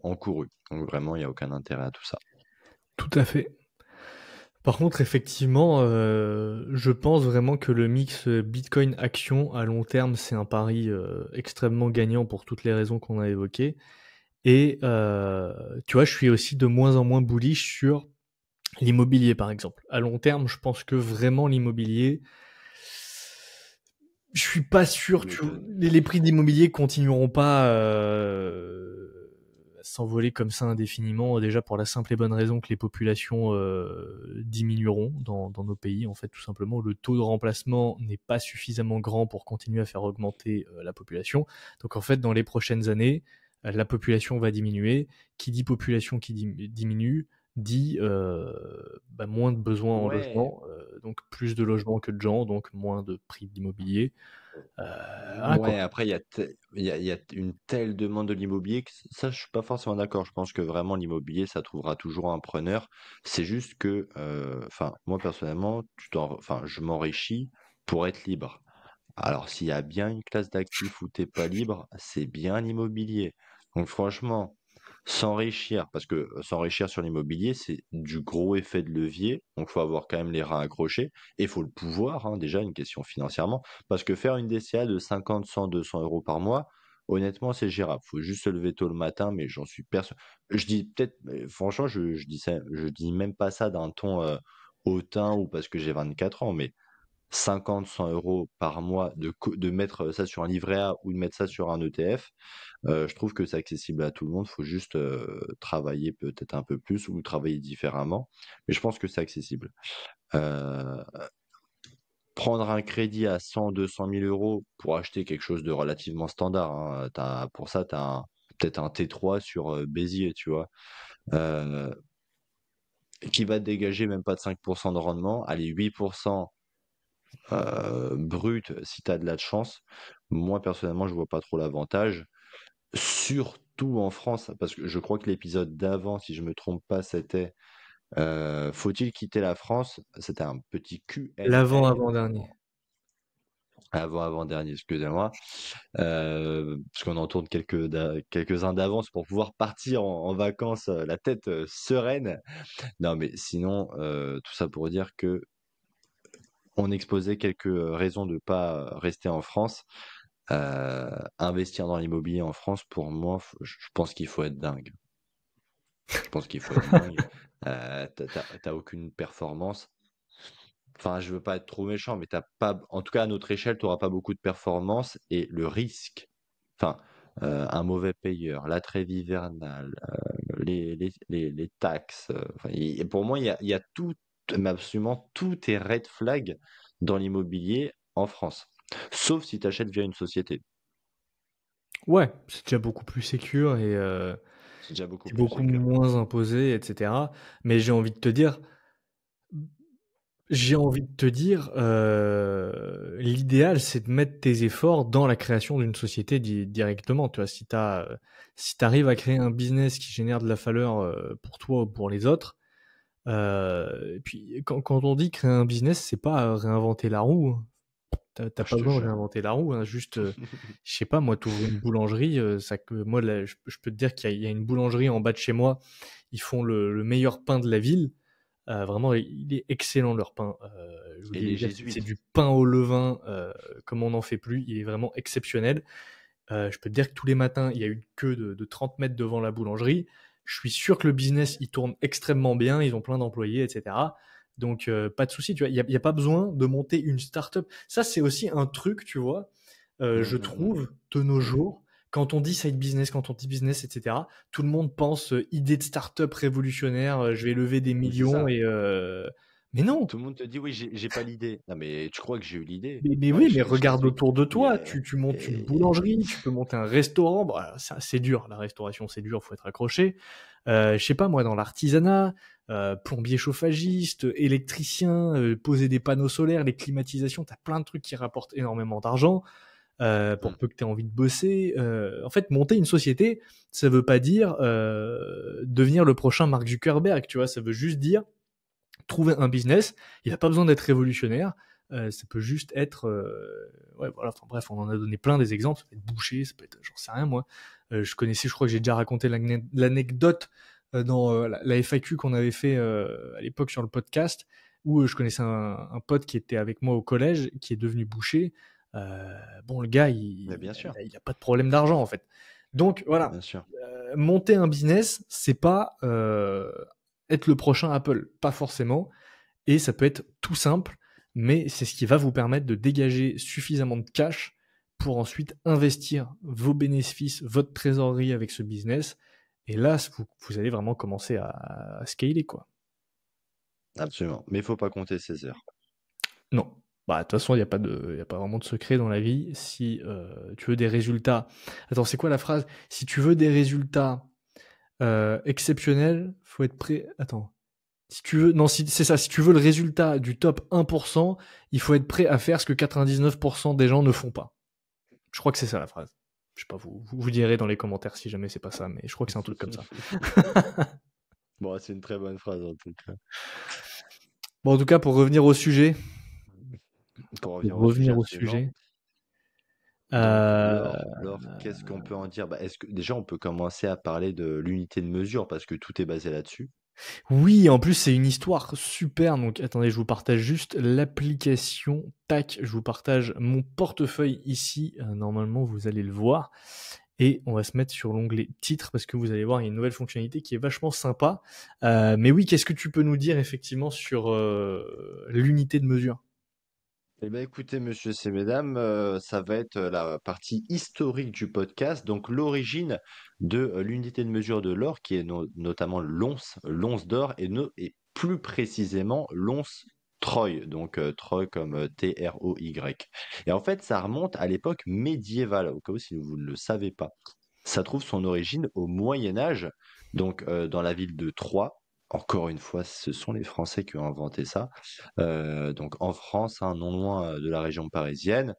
encouru. Donc vraiment, il n'y a aucun intérêt à tout ça. Tout à fait. Par contre, effectivement, je pense vraiment que le mix Bitcoin-action à long terme, c'est un pari extrêmement gagnant pour toutes les raisons qu'on a évoquées. Et tu vois, je suis aussi de moins en moins bullish sur l'immobilier, par exemple. À long terme, je pense que vraiment l'immobilier, je suis pas sûr. Tu Tu m'étonnes. les prix de l'immobilier continueront pas à s'envoler comme ça indéfiniment. Déjà pour la simple et bonne raison que les populations diminueront dans nos pays. En fait, tout simplement, le taux de remplacement n'est pas suffisamment grand pour continuer à faire augmenter la population. Donc en fait, dans les prochaines années, la population va diminuer. Qui dit population qui diminue dit moins de besoins en Ouais, logement, donc plus de logements que de gens, donc moins de prix d'immobilier. Voilà quoi. ouais, après, il y a une telle demande de l'immobilier que ça, je suis pas forcément d'accord. Je pense que vraiment, l'immobilier, ça trouvera toujours un preneur. C'est juste que, enfin, moi, personnellement, enfin, je m'enrichis pour être libre. Alors, s'il y a bien une classe d'actifs où t'es pas libre, c'est bien l'immobilier. Donc, franchement, s'enrichir, parce que s'enrichir sur l'immobilier, c'est du gros effet de levier. Donc, faut avoir quand même les reins accrochés et il faut le pouvoir, hein, déjà, une question financièrement. Parce que faire une DCA de 50, 100, 200 euros par mois, honnêtement, c'est gérable. Faut juste se lever tôt le matin, mais j'en suis persuadé. Je dis peut-être, franchement, je dis ça, je dis même pas ça d'un ton hautain ou parce que j'ai 24 ans, mais 50, 100 euros par mois de mettre ça sur un livret A ou de mettre ça sur un ETF, je trouve que c'est accessible à tout le monde. Il faut juste travailler peut-être un peu plus ou travailler différemment. Mais je pense que c'est accessible. Euh, Prendre un crédit à 100, 200 000 euros pour acheter quelque chose de relativement standard, hein. Pour ça, tu as peut-être un T3 sur Béziers, tu vois, euh, qui va te dégager même pas de 5% de rendement. Allez, 8% brut si tu as de la chance. Moi, personnellement, je vois pas trop l'avantage. Surtout en France, parce que je crois que l'épisode d'avant, si je me trompe pas, c'était faut-il quitter la France? C'était un petit Q&A L'avant-avant-dernier. avant-avant-dernier, excusez-moi. Parce qu'on en tourne quelques-uns d'avance pour pouvoir partir en vacances la tête sereine. Non, mais sinon, tout ça pour dire que on exposait quelques raisons de ne pas rester en France. Investir dans l'immobilier en France, pour moi, je pense qu'il faut être dingue. Je pense qu'il faut être dingue. T'as aucune performance. Enfin, je veux pas être trop méchant, mais t'as pas, en tout cas à notre échelle, tu n'auras pas beaucoup de performance et le risque, enfin, un mauvais payeur, la trêve hivernale, les taxes, pour moi, il y a tout, mais absolument tout est red flag dans l'immobilier en France. Sauf si tu achètes via une société. Ouais, c'est déjà beaucoup plus sécure et C'est déjà beaucoup c'est plus beaucoup sécure. moins imposé, etc. Mais j'ai envie de te dire, l'idéal, c'est de mettre tes efforts dans la création d'une société directement. Tu vois, si t'arrives à créer un business qui génère de la valeur pour toi ou pour les autres, et puis quand on dit créer un business, c'est pas réinventer la roue, hein. T'as Je pas te besoin de jure. réinventer la roue, hein, juste, je sais pas, moi, t'ouvres une boulangerie, moi, là, je peux te dire qu'il y a une boulangerie en bas de chez moi, ils font le meilleur pain de la ville. Vraiment, il est excellent leur pain. Je vous Et dis les les gars, c'est jésuites. du pain au levain comme on n'en fait plus. Il est vraiment exceptionnel. Je peux te dire que tous les matins, il y a une queue de 30 mètres devant la boulangerie. Je suis sûr que le business, il tourne extrêmement bien. Ils ont plein d'employés, etc. Donc, pas de souci. Tu vois, il y a pas besoin de monter une start-up. Ça, c'est aussi un truc, tu vois, je trouve, de nos jours, quand on dit side business, quand on dit business, etc., tout le monde pense idée de start-up révolutionnaire, je vais lever des Mais c'est millions ça. et mais non. Tout le monde te dit oui, j'ai pas l'idée. Non, mais tu crois que j'ai eu l'idée? Mais Ouais, oui, mais je regarde t'explique. autour de Il y toi. a- Tu montes une et- boulangerie, tu peux monter un restaurant. Bah, ça, c'est dur. La restauration, c'est dur. Faut être accroché. Je sais pas moi, dans l'artisanat, plombier chauffagiste, électricien, poser des panneaux solaires, les climatisations. T'as plein de trucs qui rapportent énormément d'argent. Pour Mm. peu que tu aies envie de bosser. En fait, monter une société, ça veut pas dire devenir le prochain Mark Zuckerberg, tu vois. Ça veut juste dire trouver un business. Il n'a pas besoin d'être révolutionnaire. Ça peut juste être, ouais, voilà. Enfin bref, on en a donné plein des exemples. Ça peut être boucher, ça peut être, j'en sais rien moi. Je crois que j'ai déjà raconté l'anecdote dans la FAQ qu'on avait fait à l'époque sur le podcast, où je connaissais un pote qui était avec moi au collège, qui est devenu boucher. Bon, le gars, Mais bien sûr, il a pas de problème d'argent en fait. Donc voilà, bien sûr. monter un business, c'est pas être le prochain Apple, pas forcément. Et ça peut être tout simple, mais c'est ce qui va vous permettre de dégager suffisamment de cash pour ensuite investir vos bénéfices, votre trésorerie avec ce business. Et là, vous allez vraiment commencer à scaler, quoi. Absolument. Mais il faut pas compter ses heures. Non. Bah, de toute façon, il y a pas vraiment de secret dans la vie. Si tu veux des résultats. Attends, c'est quoi la phrase? Si tu veux des résultats exceptionnels, faut être prêt. Attends. Si tu veux, non, c'est ça. Si tu veux le résultat du top 1%, il faut être prêt à faire ce que 99% des gens ne font pas. Je crois que c'est ça la phrase. Je sais pas, vous direz dans les commentaires si jamais c'est pas ça, mais je crois que c'est un truc comme ça. Bon, c'est une très bonne phrase en tout cas. Bon, en tout cas, pour revenir au sujet, Pour pour revenir au sujet, revenir au absolument. sujet, Donc, euh, l'or, qu'est-ce qu'on peut en dire? Bah, est-ce que déjà on peut commencer à parler de l'unité de mesure parce que tout est basé là-dessus. oui, en plus c'est une histoire super. Donc, attendez, je vous partage juste l'application. Tac, je vous partage mon portefeuille ici. Normalement, vous allez le voir. Et on va se mettre sur l'onglet titre parce que vous allez voir, il y a une nouvelle fonctionnalité qui est vachement sympa. Mais oui, qu'est-ce que tu peux nous dire effectivement sur l'unité de mesure? Eh ben, écoutez, monsieur et mesdames, ça va être la partie historique du podcast, donc l'origine de l'unité de mesure de l'or, qui est notamment l'once d'or, et plus précisément l'once Troy, donc Troy comme Troy. Et en fait, ça remonte à l'époque médiévale, au cas où si vous ne le savez pas. Ça trouve son origine au Moyen Âge, donc dans la ville de Troyes. Encore une fois, ce sont les Français qui ont inventé ça. Donc en France, hein, non loin de la région parisienne.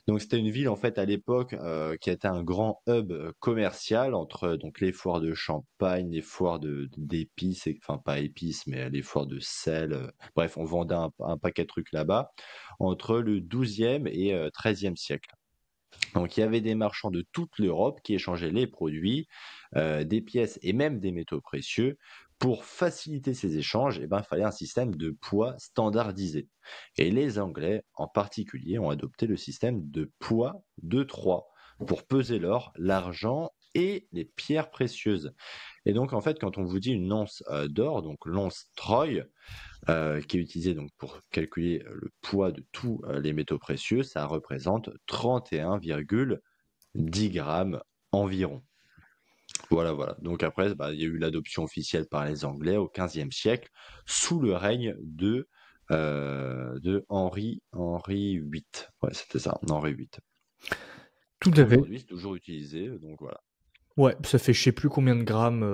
Donc c'était une ville en fait à l'époque qui était un grand hub commercial entre donc les foires de champagne, les foires d'épices, enfin pas épices, mais les foires de sel. Bref, on vendait un paquet de trucs là-bas entre le 12e et 13e siècle. Donc il y avait des marchands de toute l'Europe qui échangeaient les produits, des pièces et même des métaux précieux. Pour faciliter ces échanges, eh ben, il fallait un système de poids standardisé. Et les Anglais, en particulier, ont adopté le système de poids de 3 pour peser l'or, l'argent et les pierres précieuses. Et donc, en fait, quand on vous dit une once d'or, donc l'once Troy, qui est utilisé donc pour calculer le poids de tous les métaux précieux, ça représente 31,10 grammes environ. Voilà, voilà. Donc après, bah, il y a eu l'adoption officielle par les Anglais au XVe siècle, sous le règne de Henri VIII. Ouais, c'était ça, Henri VIII. Tout à fait. Aujourd'hui, c'est toujours utilisé, donc voilà. Ouais, ça fait je sais plus combien de grammes.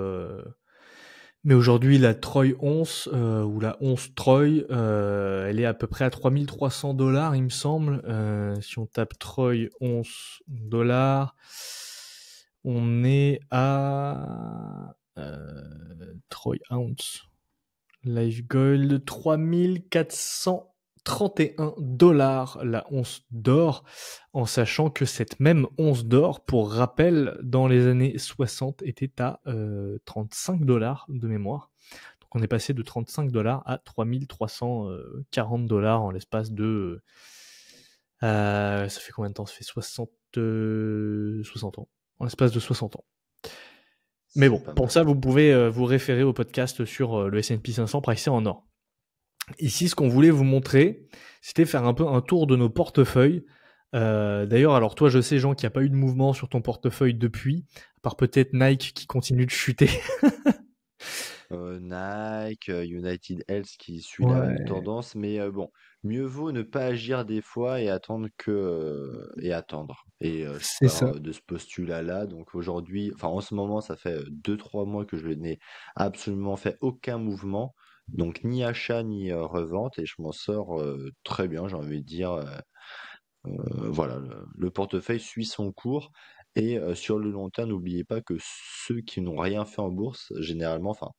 Mais aujourd'hui, la Troy once, ou la once Troy, elle est à peu près à 3 300 $, il me semble. Si on tape Troy once dollars, on est à Troy ounce. Live Gold, 3 431 $ la once d'or, en sachant que cette même once d'or, pour rappel, dans les années 60, était à 35 $ de mémoire. Donc on est passé de 35 $ à 3 340 $ en l'espace de... ça fait combien de temps? Ça fait 60 ans. En l'espace de 60 ans. Mais bon, C'est pas pour mal. ça, vous pouvez vous référer au podcast sur le S&P 500 pricé en or. Ici, ce qu'on voulait vous montrer, c'était faire un peu un tour de nos portefeuilles. D'ailleurs, alors toi, je sais, Jean, qu'il n'y a pas eu de mouvement sur ton portefeuille depuis, à part peut-être Nike qui continue de chuter. Nike, United Health qui suit la même Ouais, tendance, mais bon, mieux vaut ne pas agir des fois et attendre et attendre. Et je c'est ça. pars de ce postulat-là. Donc aujourd'hui, enfin en ce moment, ça fait 2 3 mois que je n'ai absolument fait aucun mouvement, donc ni achat ni revente, et je m'en sors très bien. J'ai envie de dire, voilà, le portefeuille suit son cours. Et sur le long terme, n'oubliez pas que ceux qui n'ont rien fait en bourse, généralement, enfin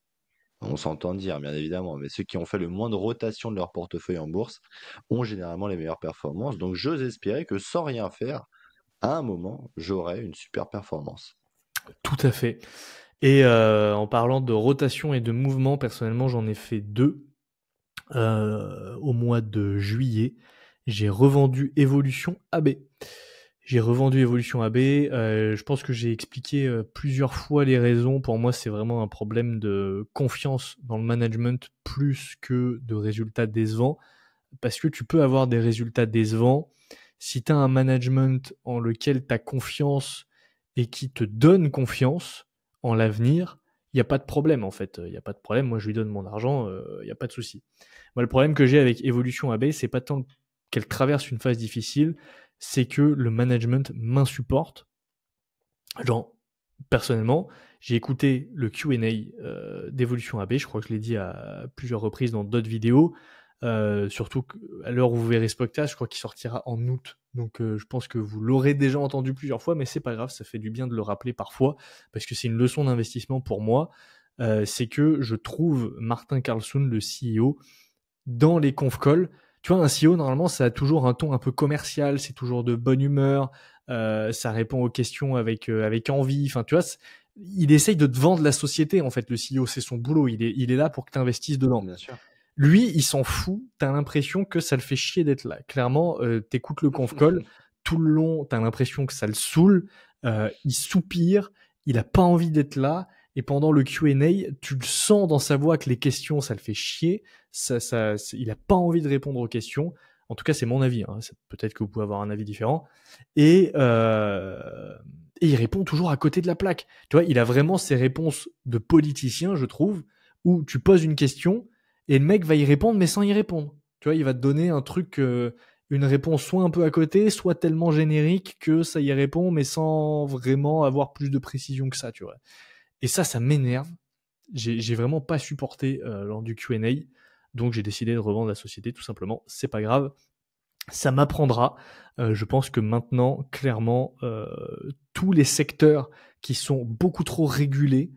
on s'entend dire, bien évidemment, mais ceux qui ont fait le moins de rotation de leur portefeuille en bourse ont généralement les meilleures performances. Donc, j'ose espérer que sans rien faire, à un moment, j'aurai une super performance. Tout à fait. Et en parlant de rotation et de mouvement, personnellement, j'en ai fait 2 au mois de juillet. J'ai revendu Evolution AB. J'ai revendu Evolution AB. Je pense que j'ai expliqué plusieurs fois les raisons. Pour moi, c'est vraiment un problème de confiance dans le management plus que de résultats décevants. Parce que tu peux avoir des résultats décevants si tu as un management en lequel tu as confiance et qui te donne confiance en l'avenir. Il n'y a pas de problème en fait. Il n'y a pas de problème. Moi, je lui donne mon argent. Il n'y a pas de souci. Moi, le problème que j'ai avec Evolution AB, c'est pas tant qu'elle traverse une phase difficile, c'est que le management m'insupporte. Genre, personnellement, j'ai écouté le Q&A d'Evolution AB, je crois que je l'ai dit à plusieurs reprises dans d'autres vidéos, surtout à l'heure où vous verrez ce podcast, je crois qu'il sortira en août. Donc je pense que vous l'aurez déjà entendu plusieurs fois, mais c'est pas grave, ça fait du bien de le rappeler parfois, parce que c'est une leçon d'investissement pour moi. C'est que je trouve Martin Carlson, le CEO, dans les conf calls. Tu vois, un CEO, normalement, ça a toujours un ton un peu commercial, c'est toujours de bonne humeur, ça répond aux questions avec envie. Enfin, tu vois, il essaye de te vendre la société, en fait, le CEO, c'est son boulot. Il est là pour que tu investisses dedans. Bien sûr. Lui, il s'en fout. T'as l'impression que ça le fait chier d'être là. Clairement, t'écoutes le conf call, tout le long, t'as l'impression que ça le saoule. Il soupire, il a pas envie d'être là. Et pendant le Q&A, tu le sens dans sa voix que les questions, ça le fait chier. Il a pas envie de répondre aux questions. En tout cas, c'est mon avis. Hein. Peut-être que vous pouvez avoir un avis différent. Et, il répond toujours à côté de la plaque. Tu vois, il a vraiment ces réponses de politicien, je trouve, où tu poses une question et le mec va y répondre, mais sans y répondre. Tu vois, il va te donner un truc, une réponse soit un peu à côté, soit tellement générique que ça y répond, mais sans vraiment avoir plus de précision que ça, tu vois. Et ça m'énerve. J'ai vraiment pas supporté lors du Q&A, donc j'ai décidé de revendre la société, tout simplement. C'est pas grave, ça m'apprendra. Je pense que maintenant, clairement, tous les secteurs qui sont beaucoup trop régulés,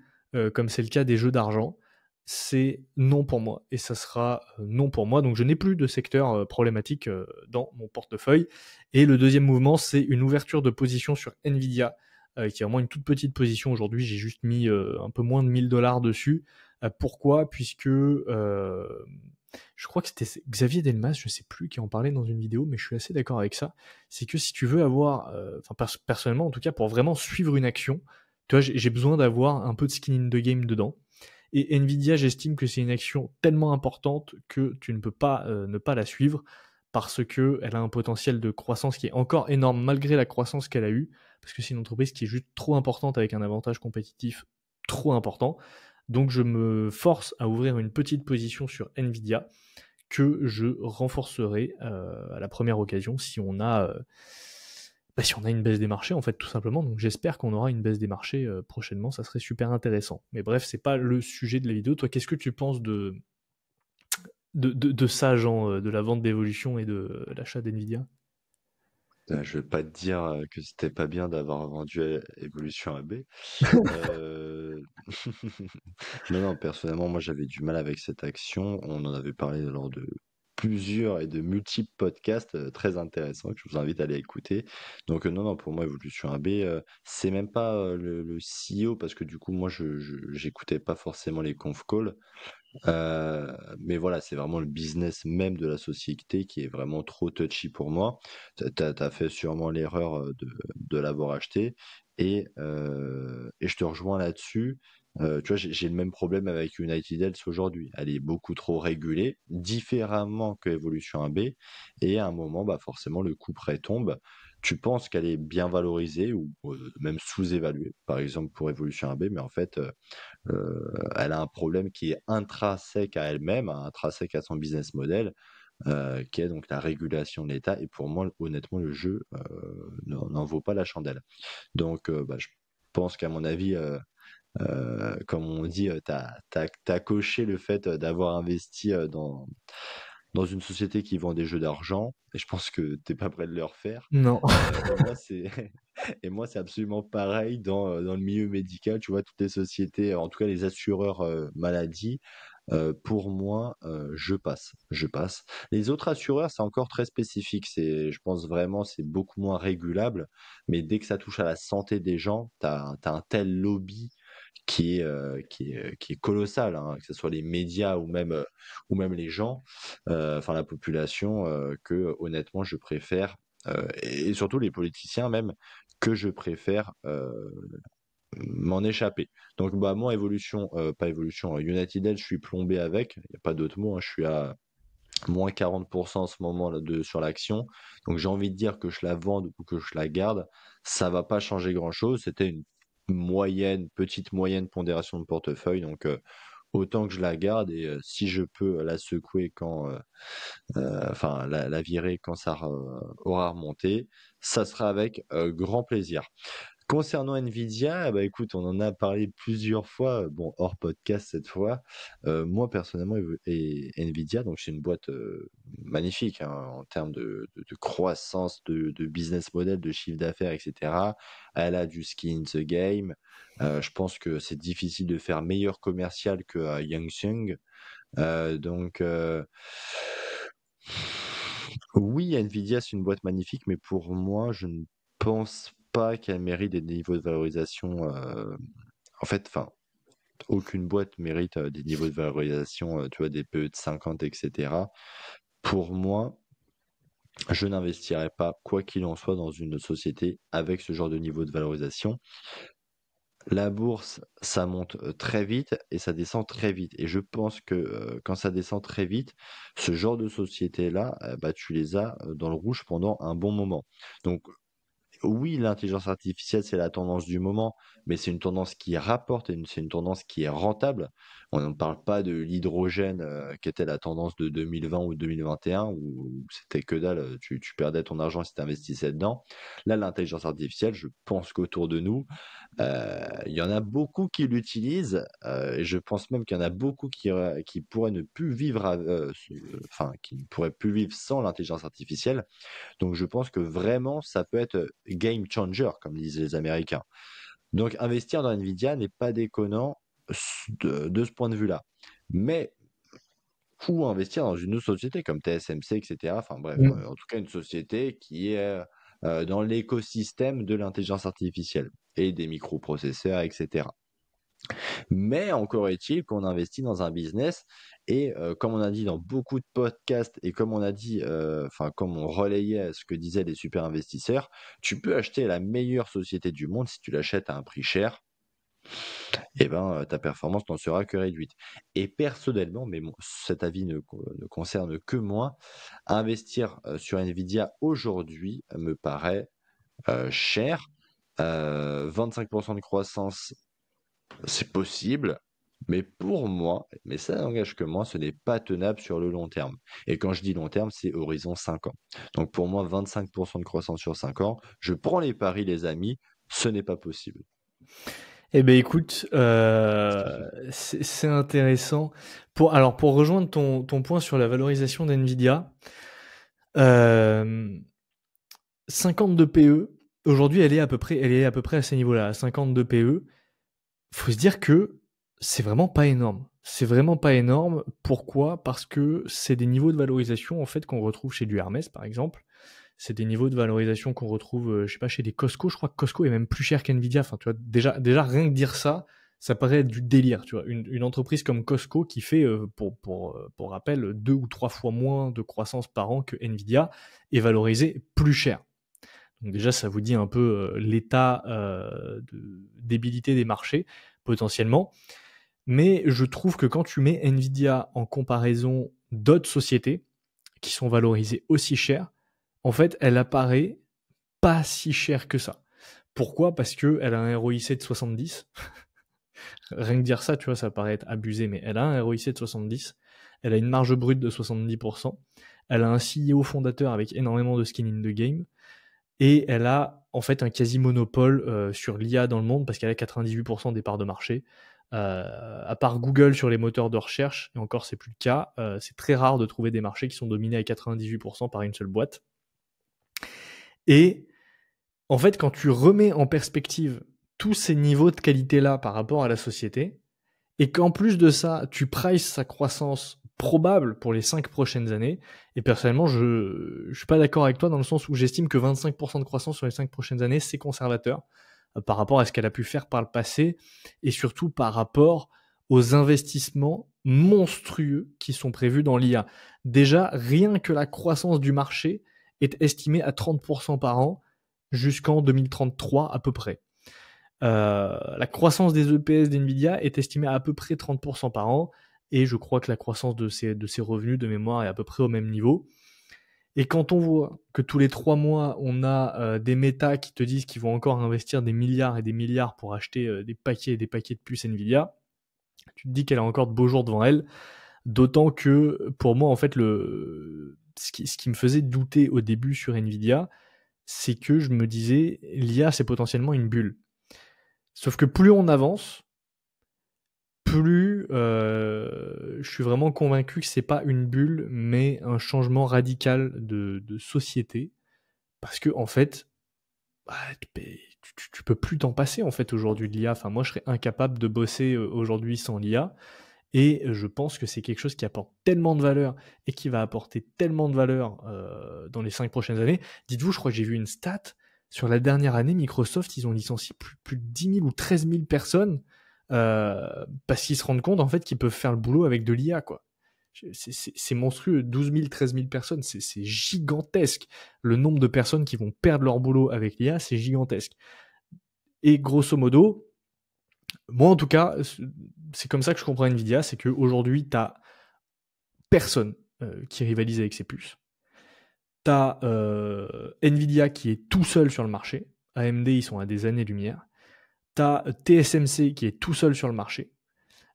comme c'est le cas des jeux d'argent, c'est non pour moi. Et ça sera non pour moi. Donc je n'ai plus de secteur problématique dans mon portefeuille. Et le deuxième mouvement, c'est une ouverture de position sur Nvidia, qui est vraiment une toute petite position aujourd'hui. J'ai juste mis un peu moins de 1000 $ dessus. Pourquoi? Puisque je crois que c'était Xavier Delmas, je sais plus, qui en parlait dans une vidéo, mais je suis assez d'accord avec ça. C'est que si tu veux avoir, personnellement en tout cas, pour vraiment suivre une action, tu vois, j'ai besoin d'avoir un peu de skin in the game dedans. Et Nvidia, j'estime que c'est une action tellement importante que tu ne peux pas ne pas la suivre parce que elle a un potentiel de croissance qui est encore énorme malgré la croissance qu'elle a eue, parce que c'est une entreprise qui est juste trop importante avec un avantage compétitif trop important. Donc je me force à ouvrir une petite position sur Nvidia que je renforcerai à la première occasion si on a si on a une baisse des marchés en fait tout simplement. Donc j'espère qu'on aura une baisse des marchés prochainement, ça serait super intéressant. Mais bref, c'est pas le sujet de la vidéo. Toi, qu'est-ce que tu penses de ça, Jean, de la vente d'évolution et de l'achat d'Nvidia? Je vais pas te dire que c'était pas bien d'avoir vendu Evolution AB. Euh, Non, non, personnellement, moi j'avais du mal avec cette action. On en avait parlé lors de plusieurs et de multiples podcasts très intéressants que je vous invite à aller écouter. Donc, non, non, pour moi, Evolution AB, c'est même pas le CEO parce que du coup, moi, j'écoutais pas forcément les conf calls. Mais voilà, c'est vraiment le business même de la société qui est vraiment trop touchy pour moi. T'as fait sûrement l'erreur de l'avoir acheté et je te rejoins là-dessus. Tu vois, j'ai le même problème avec United Health aujourd'hui. Elle est beaucoup trop régulée, différemment que Evolution AB, et à un moment, bah forcément, le coup près tombe. Tu penses qu'elle est bien valorisée ou même sous-évaluée, par exemple pour Evolution AB, mais en fait, elle a un problème qui est intrinsèque à elle-même, intrinsèque à son business model, qui est donc la régulation de l'État. Et pour moi, honnêtement, le jeu n'en vaut pas la chandelle. Donc, bah, je pense qu'à mon avis, comme on dit, t'as coché le fait d'avoir investi dans une société qui vend des jeux d'argent, et je pense que t'es pas prêt de le refaire. Non. Et moi, c'est et moi, c'est absolument pareil dans le milieu médical. Tu vois, toutes les sociétés, en tout cas les assureurs maladie, pour moi, je passe. Je passe. Les autres assureurs, c'est encore très spécifique. Je pense vraiment, c'est beaucoup moins régulable. Mais dès que ça touche à la santé des gens, t'as un tel lobby qui est colossal, hein, que ce soit les médias ou même les gens, enfin la population, que honnêtement, je préfère, et surtout les politiciens même, que je préfère m'en échapper. Donc, bah, moi, Evolution, pas Evolution, United Health, je suis plombé avec, il n'y a pas d'autre mot, hein, je suis à moins 40% en ce moment là, sur l'action. Donc, j'ai envie de dire que je la vende ou que je la garde, ça va pas changer grand-chose. C'était une petite moyenne pondération de portefeuille. Donc, autant que je la garde et si je peux la secouer enfin, la virer quand ça aura remonté, ça sera avec grand plaisir. Concernant Nvidia, bah écoute, on en a parlé plusieurs fois, bon, hors podcast cette fois. Moi, personnellement, Nvidia, donc c'est une boîte magnifique hein, en termes de croissance, de business model, de chiffre d'affaires, etc. Elle a du skin in the game. Je pense que c'est difficile de faire meilleur commercial que Samsung. Donc, oui, Nvidia, c'est une boîte magnifique, mais pour moi, je ne pense pas qu'elle mérite des niveaux de valorisation. En fait, enfin, aucune boîte mérite des niveaux de valorisation, tu vois, des PE de 50, etc. Pour moi, je n'investirais pas, quoi qu'il en soit, dans une société avec ce genre de niveau de valorisation. La bourse, ça monte très vite et ça descend très vite. Et je pense que quand ça descend très vite, ce genre de société-là, bah, tu les as dans le rouge pendant un bon moment. Donc oui, l'intelligence artificielle, c'est la tendance du moment, mais c'est une tendance qui rapporte et c'est une tendance qui est rentable. On ne parle pas de l'hydrogène qui était la tendance de 2020 ou 2021, où c'était que dalle, tu perdais ton argent si tu investissais dedans. Là, l'intelligence artificielle, je pense qu'autour de nous, il y en a beaucoup qui l'utilisent, et je pense même qu'il y en a beaucoup qui pourraient ne plus vivre, enfin, qui ne pourraient plus vivre sans l'intelligence artificielle. Donc je pense que vraiment, ça peut être game changer, comme disent les Américains. Donc investir dans Nvidia n'est pas déconnant de ce point de vue-là. Mais ou investir dans une autre société comme TSMC, etc. Enfin bref, Mm. en tout cas une société qui est dans l'écosystème de l'intelligence artificielle et des microprocesseurs, etc. Mais encore est-il qu'on investit dans un business et comme on a dit dans beaucoup de podcasts et comme on a dit, enfin comme on relayait ce que disaient les super investisseurs, tu peux acheter la meilleure société du monde si tu l'achètes à un prix cher, et ben ta performance n'en sera que réduite. Et personnellement, mais bon, cet avis ne concerne que moi, investir sur Nvidia aujourd'hui me paraît cher. 25% de croissance, c'est possible, mais pour moi, mais ça n'engage que moi, ce n'est pas tenable sur le long terme. Et quand je dis long terme, c'est horizon 5 ans. Donc pour moi, 25% de croissance sur 5 ans, je prends les paris, les amis, ce n'est pas possible. Eh ben écoute, c'est intéressant. Alors pour rejoindre ton point sur la valorisation d'NVIDIA, 52 PE, aujourd'hui elle est à peu près à ces niveaux-là, à 52 PE. Faut se dire que c'est vraiment pas énorme. C'est vraiment pas énorme. Pourquoi? Parce que c'est des niveaux de valorisation en fait qu'on retrouve chez du Hermès par exemple. C'est des niveaux de valorisation qu'on retrouve, je sais pas, chez des Costco. Je crois que Costco est même plus cher qu'Nvidia. Enfin, tu vois, déjà rien que dire ça, ça paraît être du délire. Tu vois, une entreprise comme Costco qui fait, pour rappel, 2 ou 3 fois moins de croissance par an que Nvidia est valorisée plus cher. Donc déjà, ça vous dit un peu l'état de débilité des marchés potentiellement. Mais je trouve que quand tu mets Nvidia en comparaison d'autres sociétés qui sont valorisées aussi cher, en fait, elle apparaît pas si chère que ça. Pourquoi? Parce qu'elle a un ROIC de 70. Rien que dire ça, tu vois, ça paraît être abusé, mais elle a un ROIC de 70. Elle a une marge brute de 70%. Elle a un CEO fondateur avec énormément de skin in the game. Et elle a en fait un quasi-monopole sur l'IA dans le monde parce qu'elle a 98% des parts de marché. À part Google sur les moteurs de recherche, et encore c'est plus le cas, c'est très rare de trouver des marchés qui sont dominés à 98% par une seule boîte. Et en fait, quand tu remets en perspective tous ces niveaux de qualité-là par rapport à la société, et qu'en plus de ça, tu prices sa croissance probable pour les 5 prochaines années, et personnellement, je suis pas d'accord avec toi dans le sens où j'estime que 25% de croissance sur les 5 prochaines années, c'est conservateur par rapport à ce qu'elle a pu faire par le passé, et surtout par rapport aux investissements monstrueux qui sont prévus dans l'IA. Déjà, rien que la croissance du marché est estimée à 30% par an jusqu'en 2033 à peu près. La croissance des EPS d'NVIDIA est estimée à peu près 30% par an, et je crois que la croissance de ses revenus de mémoire est à peu près au même niveau. Et quand on voit que tous les 3 mois, on a des méta qui te disent qu'ils vont encore investir des milliards et des milliards pour acheter des paquets et des paquets de puces NVIDIA, tu te dis qu'elle a encore de beaux jours devant elle. D'autant que pour moi, en fait, ce qui me faisait douter au début sur NVIDIA, c'est que je me disais, l'IA, c'est potentiellement une bulle. Sauf que plus on avance, plus je suis vraiment convaincu que c'est pas une bulle, mais un changement radical de société. Parce que en fait, bah, tu peux plus t'en passer en fait aujourd'hui de l'IA. Enfin, moi, je serais incapable de bosser aujourd'hui sans l'IA. Et je pense que c'est quelque chose qui apporte tellement de valeur et qui va apporter tellement de valeur dans les 5 prochaines années. Dites-vous, je crois que j'ai vu une stat. Sur la dernière année, Microsoft, ils ont licencié plus de 10 000 ou 13 000 personnes parce qu'ils se rendent compte en fait qu'ils peuvent faire le boulot avec de l'IA, quoi. C'est monstrueux, 12 000, 13 000 personnes, c'est gigantesque. Le nombre de personnes qui vont perdre leur boulot avec l'IA, c'est gigantesque. Et grosso modo, moi, en tout cas, c'est comme ça que je comprends Nvidia, c'est qu'aujourd'hui, tu as personne qui rivalise avec ses puces. Tu as Nvidia qui est tout seul sur le marché. AMD, ils sont à des années-lumière. Tu as TSMC qui est tout seul sur le marché.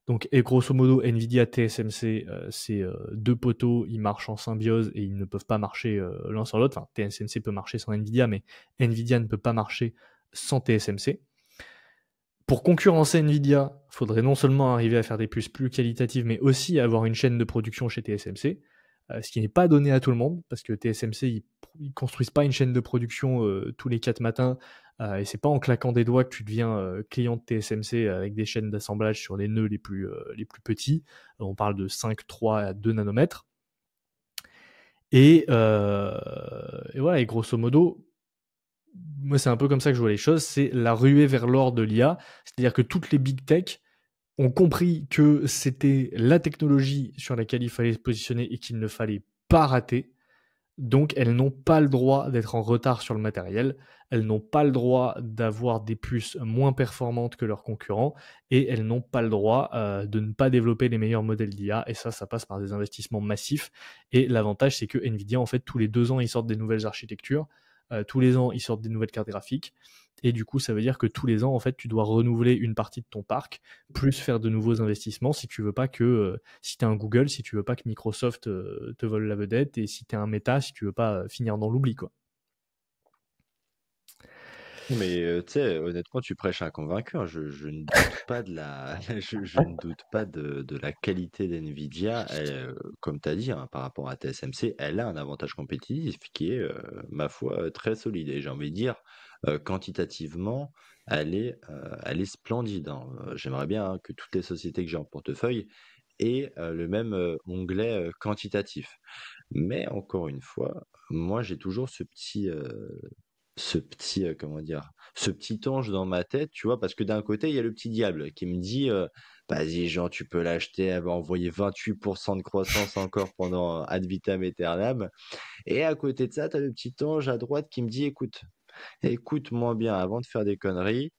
Donc, et grosso modo, Nvidia, TSMC, c'est deux poteaux, ils marchent en symbiose et ils ne peuvent pas marcher l'un sans l'autre. Enfin, TSMC peut marcher sans Nvidia, mais Nvidia ne peut pas marcher sans TSMC. Pour concurrencer Nvidia, il faudrait non seulement arriver à faire des puces plus qualitatives, mais aussi avoir une chaîne de production chez TSMC, ce qui n'est pas donné à tout le monde, parce que TSMC, ils construisent pas une chaîne de production tous les 4 matins, et c'est pas en claquant des doigts que tu deviens client de TSMC avec des chaînes d'assemblage sur les nœuds les plus petits. On parle de 5, 3 à 2 nanomètres. Et voilà, et grosso modo, moi c'est un peu comme ça que je vois les choses, c'est la ruée vers l'or de l'IA, c'est-à-dire que toutes les big tech ont compris que c'était la technologie sur laquelle il fallait se positionner et qu'il ne fallait pas rater. Donc, elles n'ont pas le droit d'être en retard sur le matériel, elles n'ont pas le droit d'avoir des puces moins performantes que leurs concurrents, et elles n'ont pas le droit de ne pas développer les meilleurs modèles d'IA, et ça passe par des investissements massifs. Et l'avantage, c'est que Nvidia, en fait, tous les 2 ans, ils sortent des nouvelles architectures, tous les ans, ils sortent des nouvelles cartes graphiques, et du coup, ça veut dire que tous les ans, en fait, tu dois renouveler une partie de ton parc, plus faire de nouveaux investissements si tu veux pas que, si tu es un Google, si tu veux pas que Microsoft te vole la vedette, et si tu es un Meta, si tu veux pas finir dans l'oubli, quoi. Mais tu sais, honnêtement, tu prêches un convaincu, hein. Je ne doute pas de la, je ne doute pas de la qualité d'NVIDIA. Comme tu as dit, hein, par rapport à TSMC, elle a un avantage compétitif qui est, ma foi, très solide. Et j'ai envie de dire, quantitativement, elle est splendide, hein. J'aimerais bien hein, que toutes les sociétés que j'ai en portefeuille aient le même onglet quantitatif. Mais encore une fois, moi, j'ai toujours comment dire, ce petit ange dans ma tête, tu vois, parce que d'un côté, il y a le petit diable qui me dit, vas-y, Jean, tu peux l'acheter, elle va envoyer 28% de croissance encore pendant ad vitam aeternam. Et à côté de ça, tu as le petit ange à droite qui me dit, écoute-moi bien avant de faire des conneries,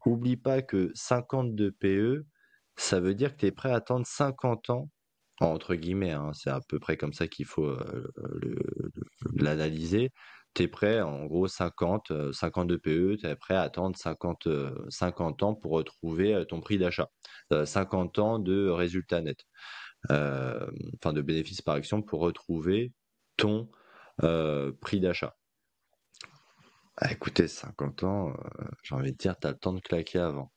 oublie pas que 52 PE, ça veut dire que tu es prêt à attendre 50 ans, entre guillemets, hein, c'est à peu près comme ça qu'il faut l'analyser. Tu es prêt, en gros, 52 PE, tu es prêt à attendre 50 ans pour retrouver ton prix d'achat. 50 ans de résultat net, enfin de bénéfice par action pour retrouver ton prix d'achat. Ah, écoutez, 50 ans, j'ai envie de dire, tu as le temps de claquer avant.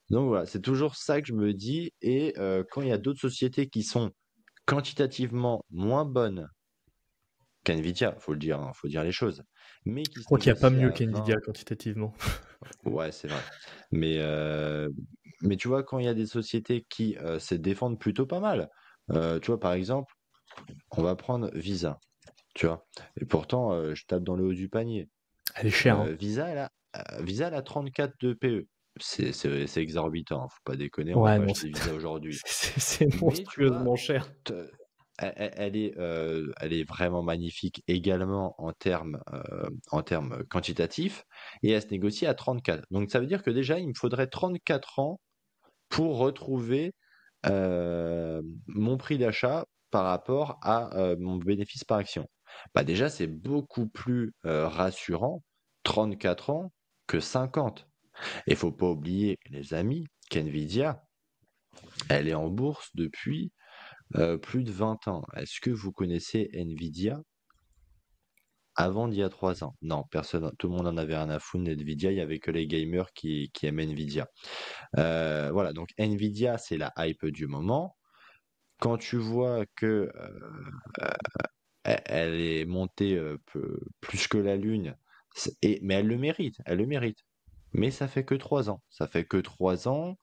Donc voilà, c'est toujours ça que je me dis. Et quand il y a d'autres sociétés qui sont quantitativement moins bonnes qu'NVIDIA, faut le dire, hein, faut dire les choses, mais qui Je se crois qu'il n'y a pas négocient mieux à 20. qu'Nvidia quantitativement. Ouais, c'est vrai. Mais, mais tu vois, quand il y a des sociétés qui se défendent plutôt pas mal, tu vois, par exemple, on va prendre Visa, tu vois, et pourtant, je tape dans le haut du panier. Elle est chère, hein. Visa, elle a 34 de PE. C'est exorbitant, hein, faut pas déconner, on va Ouais, pas non, acheter Visa aujourd'hui. c'est Mais tu vois, monstrueusement cher. te- elle est vraiment magnifique également en termes quantitatifs et elle se négocie à 34. Donc ça veut dire que déjà, il me faudrait 34 ans pour retrouver mon prix d'achat par rapport à mon bénéfice par action. Bah déjà, c'est beaucoup plus rassurant 34 ans que 50. Et faut pas oublier, les amis, qu'NVIDIA, elle est en bourse depuis plus de 20 ans. Est-ce que vous connaissez Nvidia avant d'il y a 3 ans? Non, personne, tout le monde en avait rien à foutre d'Nvidia, il y avait que les gamers qui aimaient Nvidia. Voilà, donc Nvidia, c'est la hype du moment. Quand tu vois que elle est montée plus que la lune, mais elle le mérite, elle le mérite. Mais ça fait que 3 ans. Ça fait que 3 ans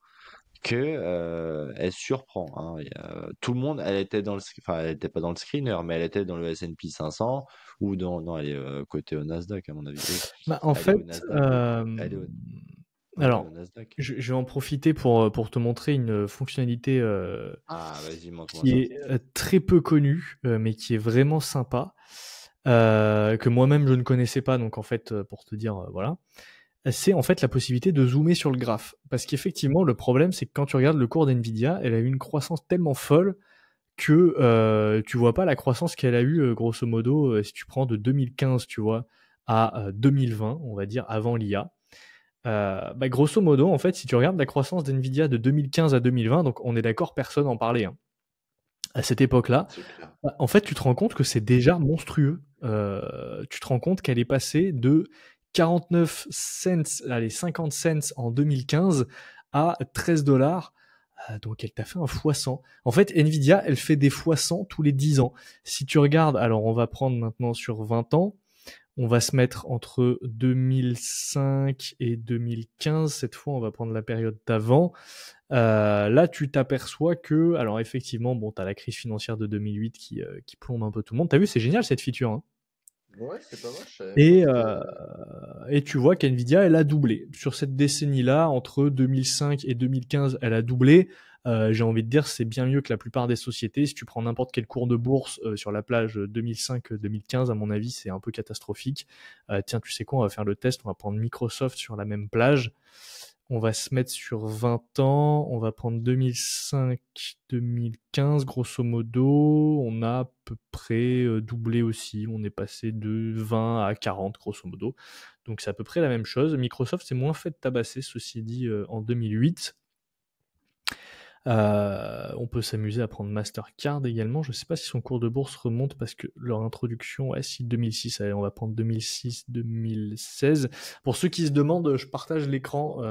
que elle surprend, hein. Tout le monde, elle était enfin, elle était pas dans le screener, mais elle était dans le S&P 500 ou non, elle est cotée au Nasdaq à mon avis. Oui, Bah, en elle est au fait, Nasdaq. Elle est au, ouais, elle est au alors, Nasdaq. je vais en profiter pour te montrer une fonctionnalité Ah, vas-y, montre-moi qui ça. est très peu connue, mais qui est vraiment sympa, que moi-même je ne connaissais pas, donc en fait, pour te dire, voilà. c'est en fait la possibilité de zoomer sur le graphe. Parce qu'effectivement, le problème, c'est que quand tu regardes le cours d'NVIDIA, elle a eu une croissance tellement folle que tu vois pas la croissance qu'elle a eue, grosso modo, si tu prends de 2015, tu vois, à 2020, on va dire, avant l'IA. Grosso modo, en fait, si tu regardes la croissance d'NVIDIA de 2015 à 2020, donc on est d'accord, personne n'en parlait, hein, à cette époque-là, C'est clair. en fait, tu te rends compte que c'est déjà monstrueux. Tu te rends compte qu'elle est passée de 49 cents, allez, 50 cents en 2015 à 13 dollars. Donc elle t'a fait un x100. En fait, Nvidia, elle fait des x100 tous les 10 ans. Si tu regardes, alors on va prendre maintenant sur 20 ans, on va se mettre entre 2005 et 2015. Cette fois, on va prendre la période d'avant. Là, tu t'aperçois que, alors effectivement, bon, t'as la crise financière de 2008 qui plombe un peu tout le monde. T'as vu, c'est génial cette feature, hein. Ouais, c'est pas moche, je savais pas Et, que euh, et tu vois qu'NVIDIA, elle a doublé. Sur cette décennie-là, entre 2005 et 2015, elle a doublé. J'ai envie de dire, c'est bien mieux que la plupart des sociétés. Si tu prends n'importe quel cours de bourse sur la plage 2005-2015, à mon avis, c'est un peu catastrophique. Tiens, tu sais quoi, on va faire le test. On va prendre Microsoft sur la même plage. On va se mettre sur 20 ans, on va prendre 2005-2015, grosso modo, on a à peu près doublé aussi, on est passé de 20 à 40, grosso modo. Donc c'est à peu près la même chose. Microsoft s'est moins fait tabasser, ceci dit, en 2008. On peut s'amuser à prendre Mastercard également. Je ne sais pas si son cours de bourse remonte parce que leur introduction, ouais, si 2006, allez, on va prendre 2006-2016. Pour ceux qui se demandent, je partage l'écran.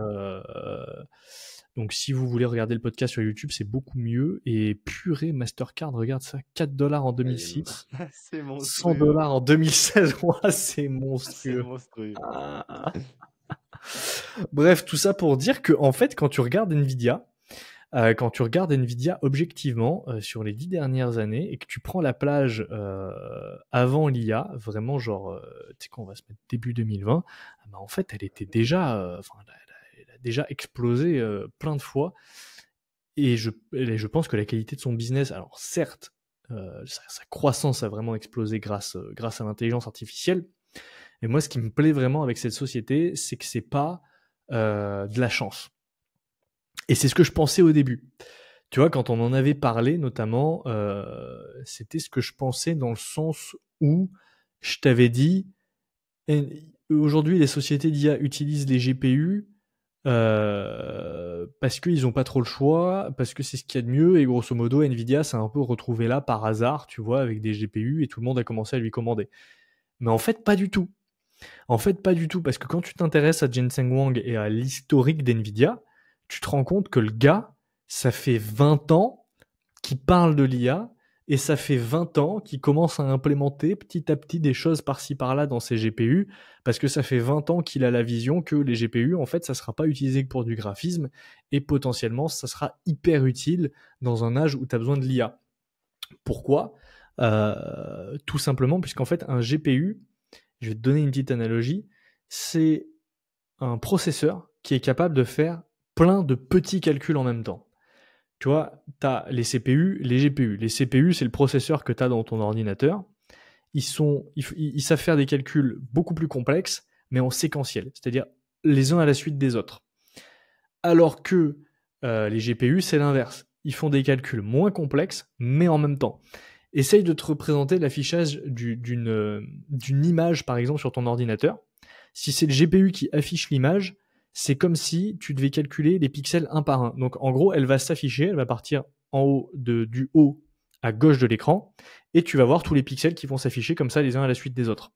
Donc si vous voulez regarder le podcast sur YouTube, c'est beaucoup mieux. Et purée, Mastercard, regarde ça, 4 dollars en 2006, c'est 100 monstrueux. dollars en 2016. Ouais, c'est C'est monstrueux. monstrueux. Bref, tout ça pour dire que en fait, quand tu regardes Nvidia, objectivement sur les 10 dernières années et que tu prends la plage avant l'IA, vraiment genre, tu sais quoi, on va se mettre début 2020, en fait, elle était déjà, elle a déjà explosé plein de fois. Et je pense que la qualité de son business, alors certes, sa croissance a vraiment explosé grâce à l'intelligence artificielle. Mais moi, ce qui me plaît vraiment avec cette société, c'est que c'est pas de la chance. Et c'est ce que je pensais au début. Tu vois, quand on en avait parlé, notamment, c'était ce que je pensais dans le sens où je t'avais dit, aujourd'hui, les sociétés d'IA utilisent les GPU parce qu'ils n'ont pas trop le choix, parce que c'est ce qu'il y a de mieux, et grosso modo, Nvidia s'est un peu retrouvé là par hasard, tu vois, avec des GPU, et tout le monde a commencé à lui commander. Mais en fait, pas du tout. Parce que quand tu t'intéresses à Jensen Huang et à l'historique d'Nvidia, tu te rends compte que le gars, ça fait 20 ans qu'il parle de l'IA, et ça fait 20 ans qu'il commence à implémenter petit à petit des choses par-ci par-là dans ses GPU, parce que ça fait 20 ans qu'il a la vision que les GPU, en fait, ça sera pas utilisé que pour du graphisme, et potentiellement, ça sera hyper utile dans un âge où tu as besoin de l'IA. Pourquoi ? Tout simplement, puisqu'en fait, un GPU, je vais te donner une petite analogie, c'est un processeur qui est capable de faire plein de petits calculs en même temps. Tu vois, tu as les CPU, les GPU. Les CPU, c'est le processeur que tu as dans ton ordinateur. Ils savent faire des calculs beaucoup plus complexes, mais en séquentiel, c'est-à-dire les uns à la suite des autres. Alors que les GPU, c'est l'inverse. Ils font des calculs moins complexes, mais en même temps. Essaye de te représenter l'affichage d'une image, par exemple, sur ton ordinateur. Si c'est le GPU qui affiche l'image, c'est comme si tu devais calculer les pixels un par un. Donc, en gros, elle va s'afficher, elle va partir en haut du haut à gauche de l'écran, et tu vas voir tous les pixels qui vont s'afficher comme ça, les uns à la suite des autres.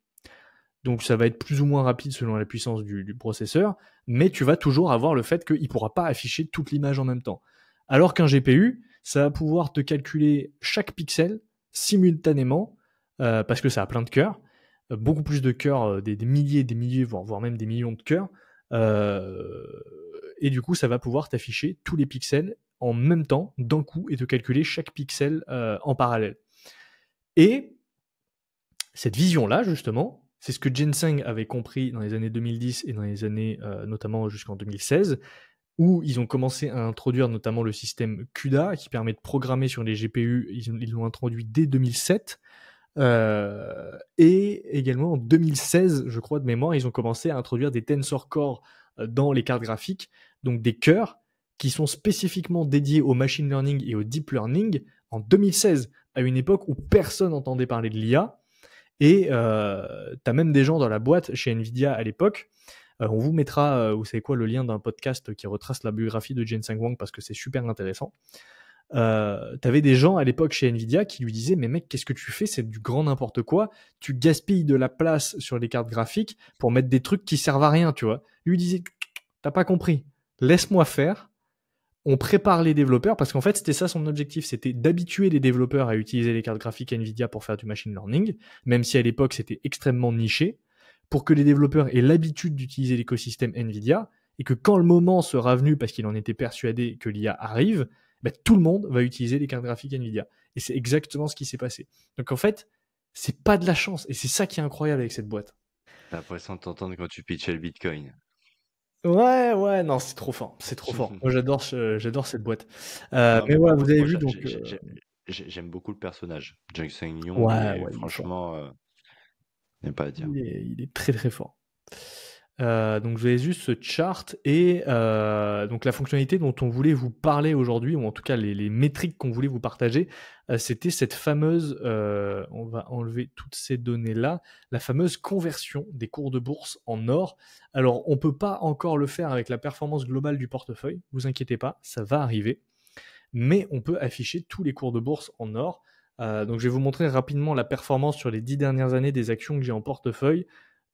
Donc, ça va être plus ou moins rapide selon la puissance du processeur, mais tu vas toujours avoir le fait qu'il ne pourra pas afficher toute l'image en même temps. Alors qu'un GPU, ça va pouvoir te calculer chaque pixel simultanément, parce que ça a plein de cœurs, beaucoup plus de cœurs, des milliers, voire même des millions de cœurs, et du coup, ça va pouvoir t'afficher tous les pixels en même temps, d'un coup, et te calculer chaque pixel en parallèle. Et cette vision-là, justement, c'est ce que Jensen avait compris dans les années 2010 et dans les années notamment jusqu'en 2016, où ils ont commencé à introduire notamment le système CUDA qui permet de programmer sur les GPU. Ils l'ont introduit dès 2007. Et également en 2016, je crois de mémoire, ils ont commencé à introduire des Tensor Core dans les cartes graphiques, donc des cœurs qui sont spécifiquement dédiés au machine learning et au deep learning en 2016, à une époque où personne n'entendait parler de l'IA. Et t'as même des gens dans la boîte chez Nvidia à l'époque. On vous mettra, vous savez quoi, le lien d'un podcast qui retrace la biographie de Jensen Huang parce que c'est super intéressant. T'avais des gens à l'époque chez Nvidia qui lui disaient mais mec, qu'est-ce que tu fais, c'est du grand n'importe quoi, tu gaspilles de la place sur les cartes graphiques pour mettre des trucs qui servent à rien, tu vois. Lui disait t'as pas compris, laisse-moi faire, on prépare les développeurs, parce qu'en fait c'était ça son objectif, c'était d'habituer les développeurs à utiliser les cartes graphiques Nvidia pour faire du machine learning, même si à l'époque c'était extrêmement niché, pour que les développeurs aient l'habitude d'utiliser l'écosystème Nvidia, et que quand le moment sera venu, parce qu'il en était persuadé que l'IA arrive, ben, tout le monde va utiliser les cartes graphiques Nvidia. Et c'est exactement ce qui s'est passé. Donc en fait, c'est pas de la chance, et c'est ça qui est incroyable avec cette boîte. J'ai l'impression de t'entendre quand tu pitchais le Bitcoin. Ouais, non, c'est trop fort, c'est trop fort. Moi, j'adore cette boîte. Non, Mais mais voilà, par vous contre, avez moi, vu, donc, j'aime beaucoup le personnage. Jensen Young, ouais, il est fort. franchement, il n'y a pas à dire. Il est très très fort. Donc, je vais juste ce chart et donc la fonctionnalité dont on voulait vous parler aujourd'hui, ou en tout cas les métriques qu'on voulait vous partager, c'était cette fameuse, on va enlever toutes ces données-là, la fameuse conversion des cours de bourse en or. Alors, on peut pas encore le faire avec la performance globale du portefeuille, vous inquiétez pas, ça va arriver, mais on peut afficher tous les cours de bourse en or. Donc, je vais vous montrer rapidement la performance sur les 10 dernières années des actions que j'ai en portefeuille.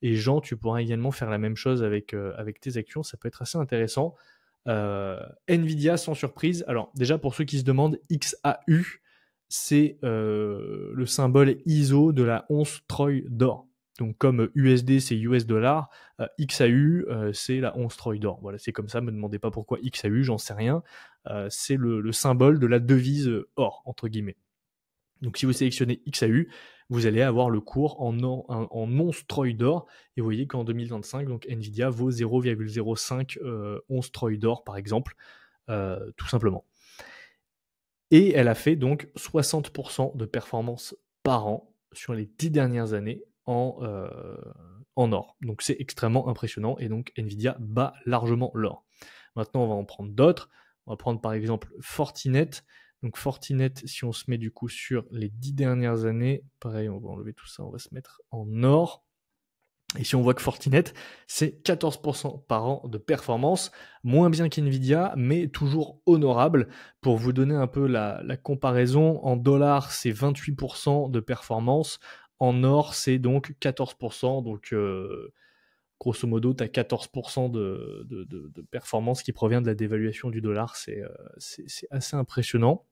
Et Jean, tu pourras également faire la même chose avec tes actions, ça peut être assez intéressant. Nvidia, sans surprise. Alors déjà, pour ceux qui se demandent, XAU, c'est le symbole ISO de la once Troy d'or. Donc comme USD, c'est US dollar, XAU, c'est la once Troy d'or. Voilà, c'est comme ça, me demandez pas pourquoi XAU, j'en sais rien. C'est le symbole de la devise or, entre guillemets. Donc si vous sélectionnez XAU, vous allez avoir le cours en once Troy d'or. Et vous voyez qu'en 2025, donc Nvidia vaut 0,05 once Troy d'or, par exemple, tout simplement. Et elle a fait donc 60% de performance par an sur les 10 dernières années en or. Donc c'est extrêmement impressionnant et donc Nvidia bat largement l'or. Maintenant, on va en prendre d'autres. On va prendre par exemple Fortinet. Donc Fortinet, si on se met du coup sur les 10 dernières années, pareil, on va enlever tout ça, on va se mettre en or. Et si on voit que Fortinet, c'est 14% par an de performance, moins bien qu'Nvidia, mais toujours honorable. Pour vous donner un peu la comparaison, en dollars, c'est 28% de performance, en or, c'est donc 14%, donc grosso modo, tu as 14% de performance qui provient de la dévaluation du dollar, c'est assez impressionnant.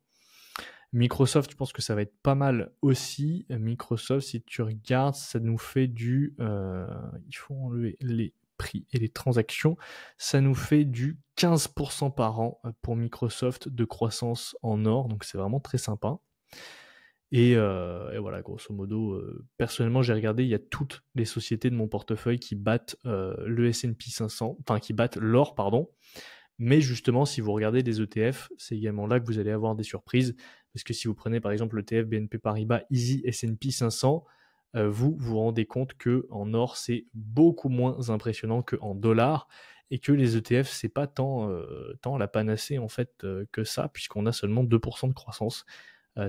Microsoft, je pense que ça va être pas mal aussi. Microsoft, si tu regardes, ça nous fait du... il faut enlever les prix et les transactions. Ça nous fait du 15% par an pour Microsoft de croissance en or. Donc c'est vraiment très sympa. Et voilà, grosso modo, personnellement, j'ai regardé, il y a toutes les sociétés de mon portefeuille qui battent le S&P 500, enfin qui battent l'or, pardon. Mais justement, si vous regardez des ETF, c'est également là que vous allez avoir des surprises. Parce que si vous prenez par exemple l'ETF BNP Paribas Easy S&P 500, vous vous rendez compte qu'en or, c'est beaucoup moins impressionnant qu'en dollars. Et que les ETF, c'est pas tant la panacée en fait que ça, puisqu'on a seulement 2% de croissance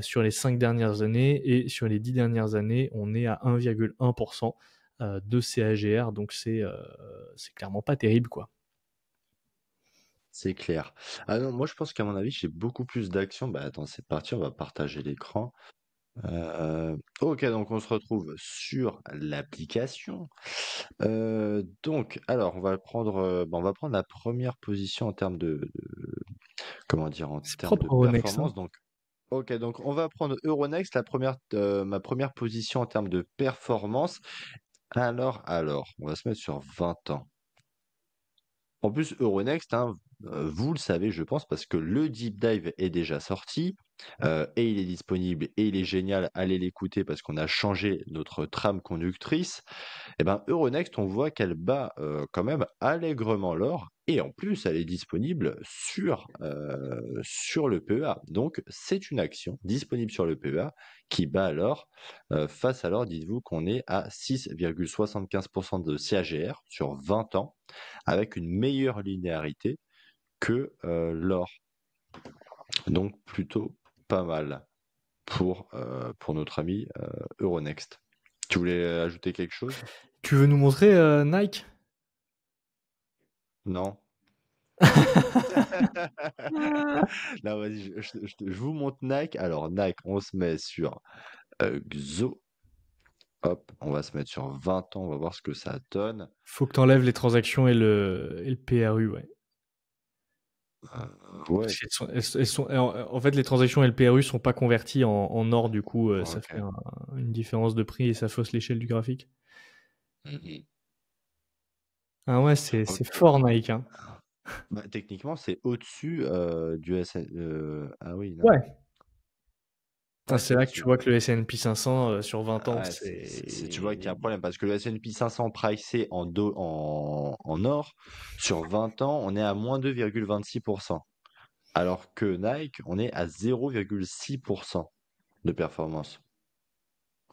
sur les 5 dernières années. Et sur les 10 dernières années, on est à 1,1% de CAGR. Donc c'est clairement pas terrible, quoi. C'est clair. Ah non, moi je pense qu'à mon avis, j'ai beaucoup plus d'actions. Bah attends, c'est parti, on va partager l'écran. Ok, donc on se retrouve sur l'application. Donc, alors, on va prendre la première position en termes comment dire, en C'est termes propre de Euronext, hein. performance. Donc, ok, donc on va prendre Euronext, ma première position en termes de performance. Alors, on va se mettre sur 20 ans. En plus, Euronext, hein, vous le savez, je pense, parce que le deep dive est déjà sorti et il est disponible et il est génial. Allez l'écouter parce qu'on a changé notre trame conductrice. Et ben, Euronext, on voit qu'elle bat quand même allègrement l'or Et en plus, elle est disponible sur le PEA. Donc, c'est une action disponible sur le PEA qui bat l'or. Face à l'or, dites-vous qu'on est à 6,75% de CAGR sur 20 ans, avec une meilleure linéarité que l'or. Donc, plutôt pas mal pour notre ami Euronext. Tu voulais ajouter quelque chose? Tu veux nous montrer Nike? Non? Non, vas-y, je vous montre Nike. Alors, Nike, on se met sur XO. Hop, on va se mettre sur 20 ans, on va voir ce que ça donne. Faut que tu enlèves les transactions et le PRU, ouais. Ouais, Parce qu'elles sont, en fait, les transactions et le PRU sont pas convertis en or, du coup, ça ok. fait une différence de prix et ça fausse l'échelle du graphique. Mhm. Ah ouais, c'est Ok. fort Nike, hein. Bah, techniquement, c'est au-dessus du SN. Ah oui, non. Ouais. Putain, Ouais, c'est c'est là que tu au-dessus. vois que le S&P 500 sur 20 ans, Ouais, tu vois qu'il y a un problème parce que le S&P 500 pricé en or, sur 20 ans, on est à moins 2,26%. Alors que Nike, on est à 0,6% de performance.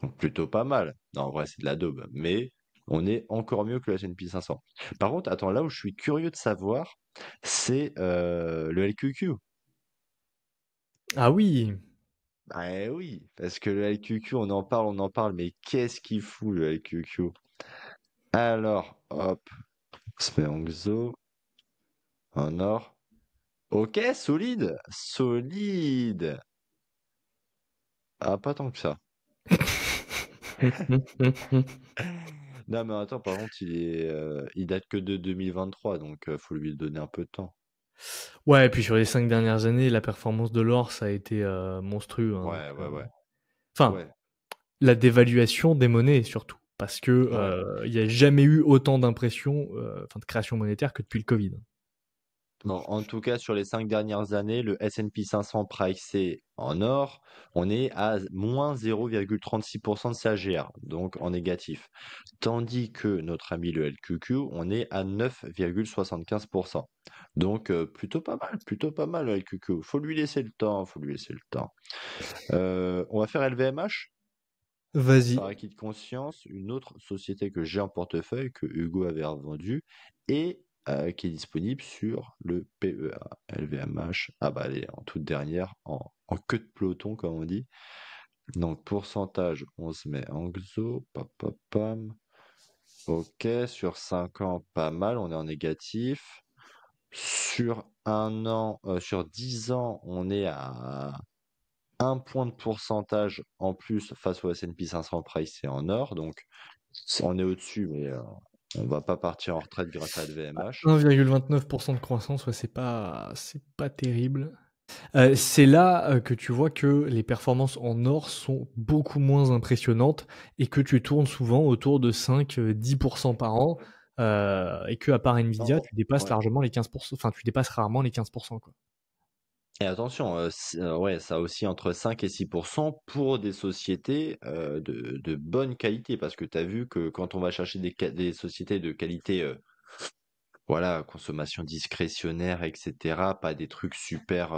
Donc plutôt pas mal. Non, en vrai, c'est de la daube, mais on est encore mieux que le S&P 500. Par contre, attends, là où je suis curieux de savoir, c'est le LQQ. Ah oui. Bah oui, parce que le LQQ, on en parle, mais qu'est-ce qu'il fout le LQQ? Alors, hop, on se met en XO, en or. Ok, solide, solide. Ah, pas tant que ça. Non, mais attends, par contre, il date que de 2023, donc faut lui donner un peu de temps. Ouais, et puis sur les 5 dernières années, la performance de l'or, ça a été monstrueux, hein, donc, Ouais, ouais, ouais. enfin, Ouais, la dévaluation des monnaies surtout, parce que ouais. il y a jamais eu autant d'impression, enfin de création monétaire que depuis le Covid. Bon, en tout cas, sur les 5 dernières années, le S&P 500 pricé en or, on est à moins 0,36% de sa GR, donc en négatif. Tandis que notre ami le LQQ, on est à 9,75%. Donc plutôt pas mal le LQQ. Faut lui laisser le temps, faut lui laisser le temps. On va faire LVMH, Vas-y. par acquis de conscience, une autre société que j'ai en portefeuille, que Hugo avait revendue, et qui est disponible sur le PEA. LVMH, ah bah elle est en toute dernière, en queue de peloton comme on dit. Donc pourcentage, on se met en XO, pam, pam, pam. Ok, sur 5 ans, pas mal, on est en négatif. Sur un an, sur 10 ans, on est à un point de pourcentage en plus face au S&P 500 pricé en or. Donc, on est au-dessus, mais on va pas partir en retraite grâce à LVMH. 1,29% de croissance, ouais, c'est pas terrible. C'est là que tu vois que les performances en or sont beaucoup moins impressionnantes et que tu tournes souvent autour de 5-10% par an et que à part Nvidia, Non, tu dépasses ouais. largement les 15%, enfin tu dépasses rarement les 15%, quoi. Et attention, ouais, ça a aussi entre 5 et 6% pour des sociétés de bonne qualité. Parce que tu as vu que quand on va chercher des sociétés de qualité, voilà, consommation discrétionnaire, etc., pas des trucs super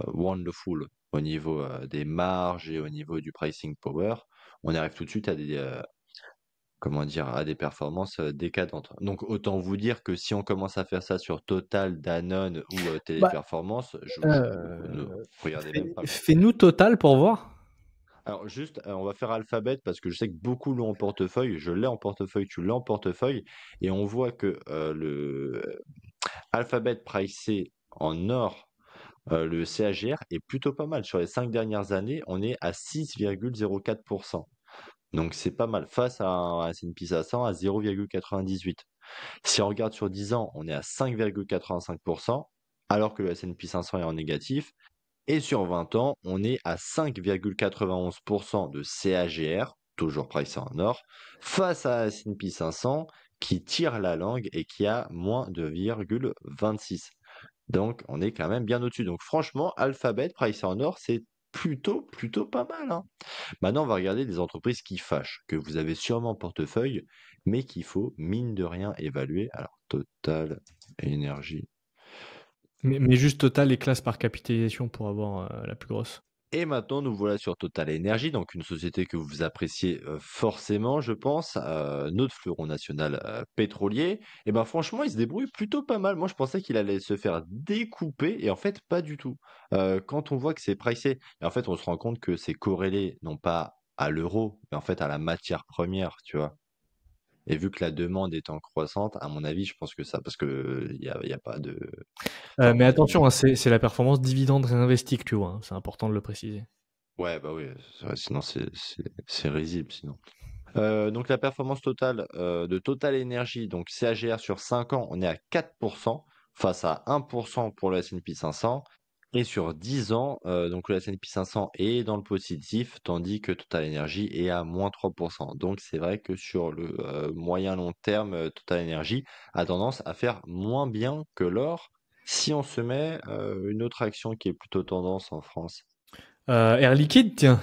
wonderful au niveau des marges et au niveau du pricing power, on arrive tout de suite à des, comment dire, à des performances décadentes. Donc autant vous dire que si on commence à faire ça sur Total, Danone ou Bah, Téléperformance, ne regardez même pas quoi. fais-nous total pour voir. Alors juste, on va faire Alphabet parce que je sais que beaucoup l'ont en portefeuille. Je l'ai en portefeuille, tu l'as en portefeuille, et on voit que le Alphabet pricé en or. Le CAGR est plutôt pas mal. Sur les 5 dernières années, on est à 6,04%. Donc c'est pas mal. Face à un S&P 500 à 0,98. Si on regarde sur 10 ans, on est à 5,85%, alors que le S&P 500 est en négatif. Et sur 20 ans, on est à 5,91% de CAGR, toujours pricé en or, face à S&P 500 qui tire la langue et qui a moins de 0,26. Donc, on est quand même bien au-dessus. Donc, franchement, Alphabet, pricé en or, c'est plutôt pas mal, hein. Maintenant, on va regarder des entreprises qui fâchent, que vous avez sûrement en portefeuille, mais qu'il faut, mine de rien, évaluer. Alors, Total Énergie. Mais juste Total et classe par capitalisation pour avoir la plus grosse. Et maintenant, nous voilà sur Total Energy, donc une société que vous appréciez forcément, je pense, notre fleuron national pétrolier. Et ben franchement, il se débrouille plutôt pas mal. Moi, je pensais qu'il allait se faire découper, et en fait, pas du tout. Quand on voit que c'est pricé, et en fait, on se rend compte que c'est corrélé non pas à l'euro, mais en fait à la matière première, tu vois. Et vu que la demande est en croissante, à mon avis, je pense que ça, parce que il y a pas de, enfin, à Mais mon avis, attention, hein, c'est la performance dividende réinvestie que tu vois, hein, c'est important de le préciser. ouais, bah oui, c'est vrai, sinon c'est risible, sinon. Donc la performance totale de Total Energy, donc CAGR sur 5 ans, on est à 4% face à 1% pour le S&P 500. Et sur 10 ans, donc le S&P 500 est dans le positif, tandis que Total Energy est à moins 3%. Donc c'est vrai que sur le moyen long terme, Total Energy a tendance à faire moins bien que l'or. Si on se met une autre action qui est plutôt tendance en France. Air Liquide, tiens.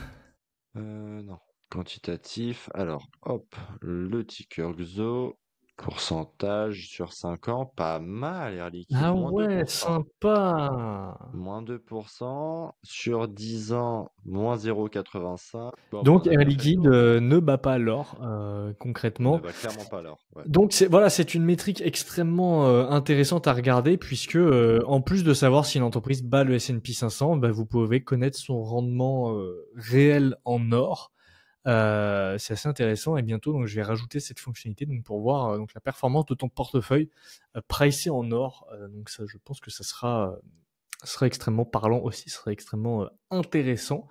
Non. Quantitatif. Alors, hop, le ticker XO. Pourcentage sur 5 ans, pas mal, Air Liquide, Ah moins deux ouais, pour cent. sympa. Moins 2%. Sur 10 ans, moins 0,85. Bon, bah, Donc on a Air bien fait le Liquide tour. ne bat pas l'or Ne concrètement. va clairement pas alors. Ouais. Donc c'est une métrique extrêmement intéressante à regarder puisque en plus de savoir si une entreprise bat le S&P 500, bah, vous pouvez connaître son rendement réel en or. C'est assez intéressant et bientôt donc je vais rajouter cette fonctionnalité donc pour voir donc la performance de ton portefeuille pricé en or. Donc ça, je pense que ça sera extrêmement parlant aussi, ça sera extrêmement intéressant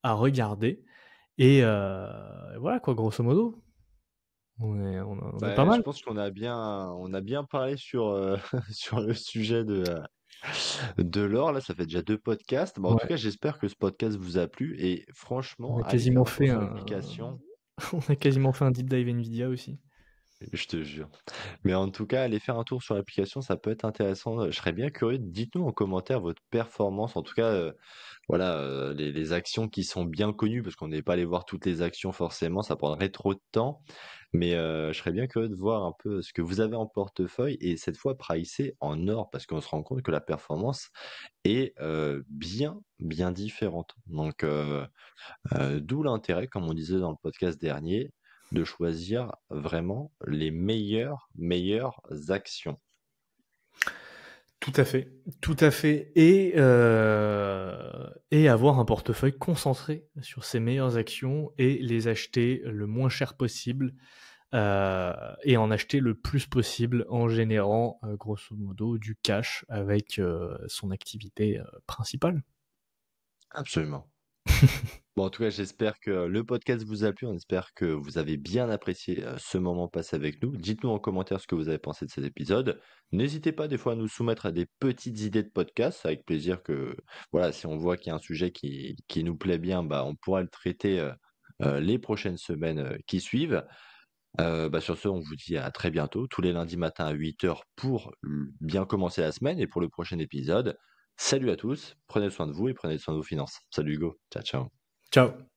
à regarder. Et voilà quoi, grosso modo, on est pas Bah, je mal. pense on a bien parlé sur, sur le sujet de l'or. Là, ça fait déjà 2 podcasts. Bah, en tout Ouais, cas, j'espère que ce podcast vous a plu et on franchement, a allez faire quasiment un tour fait sur un, l'application. on a quasiment fait un deep dive Nvidia aussi. Je te jure. Mais en tout cas, allez faire un tour sur l'application, ça peut être intéressant. Je serais bien curieux. Dites-nous en commentaire votre performance. En tout cas, voilà, les actions qui sont bien connues, parce qu'on n'est pas allé voir toutes les actions forcément, ça prendrait trop de temps. Mais je serais bien curieux de voir un peu ce que vous avez en portefeuille et cette fois pricé en or, parce qu'on se rend compte que la performance est bien différente. Donc, d'où l'intérêt, comme on disait dans le podcast dernier, de choisir vraiment les meilleures actions. Tout à fait, et avoir un portefeuille concentré sur ses meilleures actions et les acheter le moins cher possible, et en acheter le plus possible en générant grosso modo du cash avec son activité principale. Absolument. Bon, en tout cas, j'espère que le podcast vous a plu. On espère que vous avez bien apprécié ce moment passé avec nous. Dites-nous en commentaire ce que vous avez pensé de cet épisode. N'hésitez pas des fois à nous soumettre à des petites idées de podcast. C'est avec plaisir que, voilà, si on voit qu'il y a un sujet qui nous plaît bien, bah, on pourra le traiter les prochaines semaines qui suivent. Bah, sur ce, on vous dit à très bientôt, tous les lundis matins à 8 heures pour bien commencer la semaine et pour le prochain épisode. Salut à tous, prenez soin de vous et prenez soin de vos finances. Salut Hugo, ciao ciao. Ciao.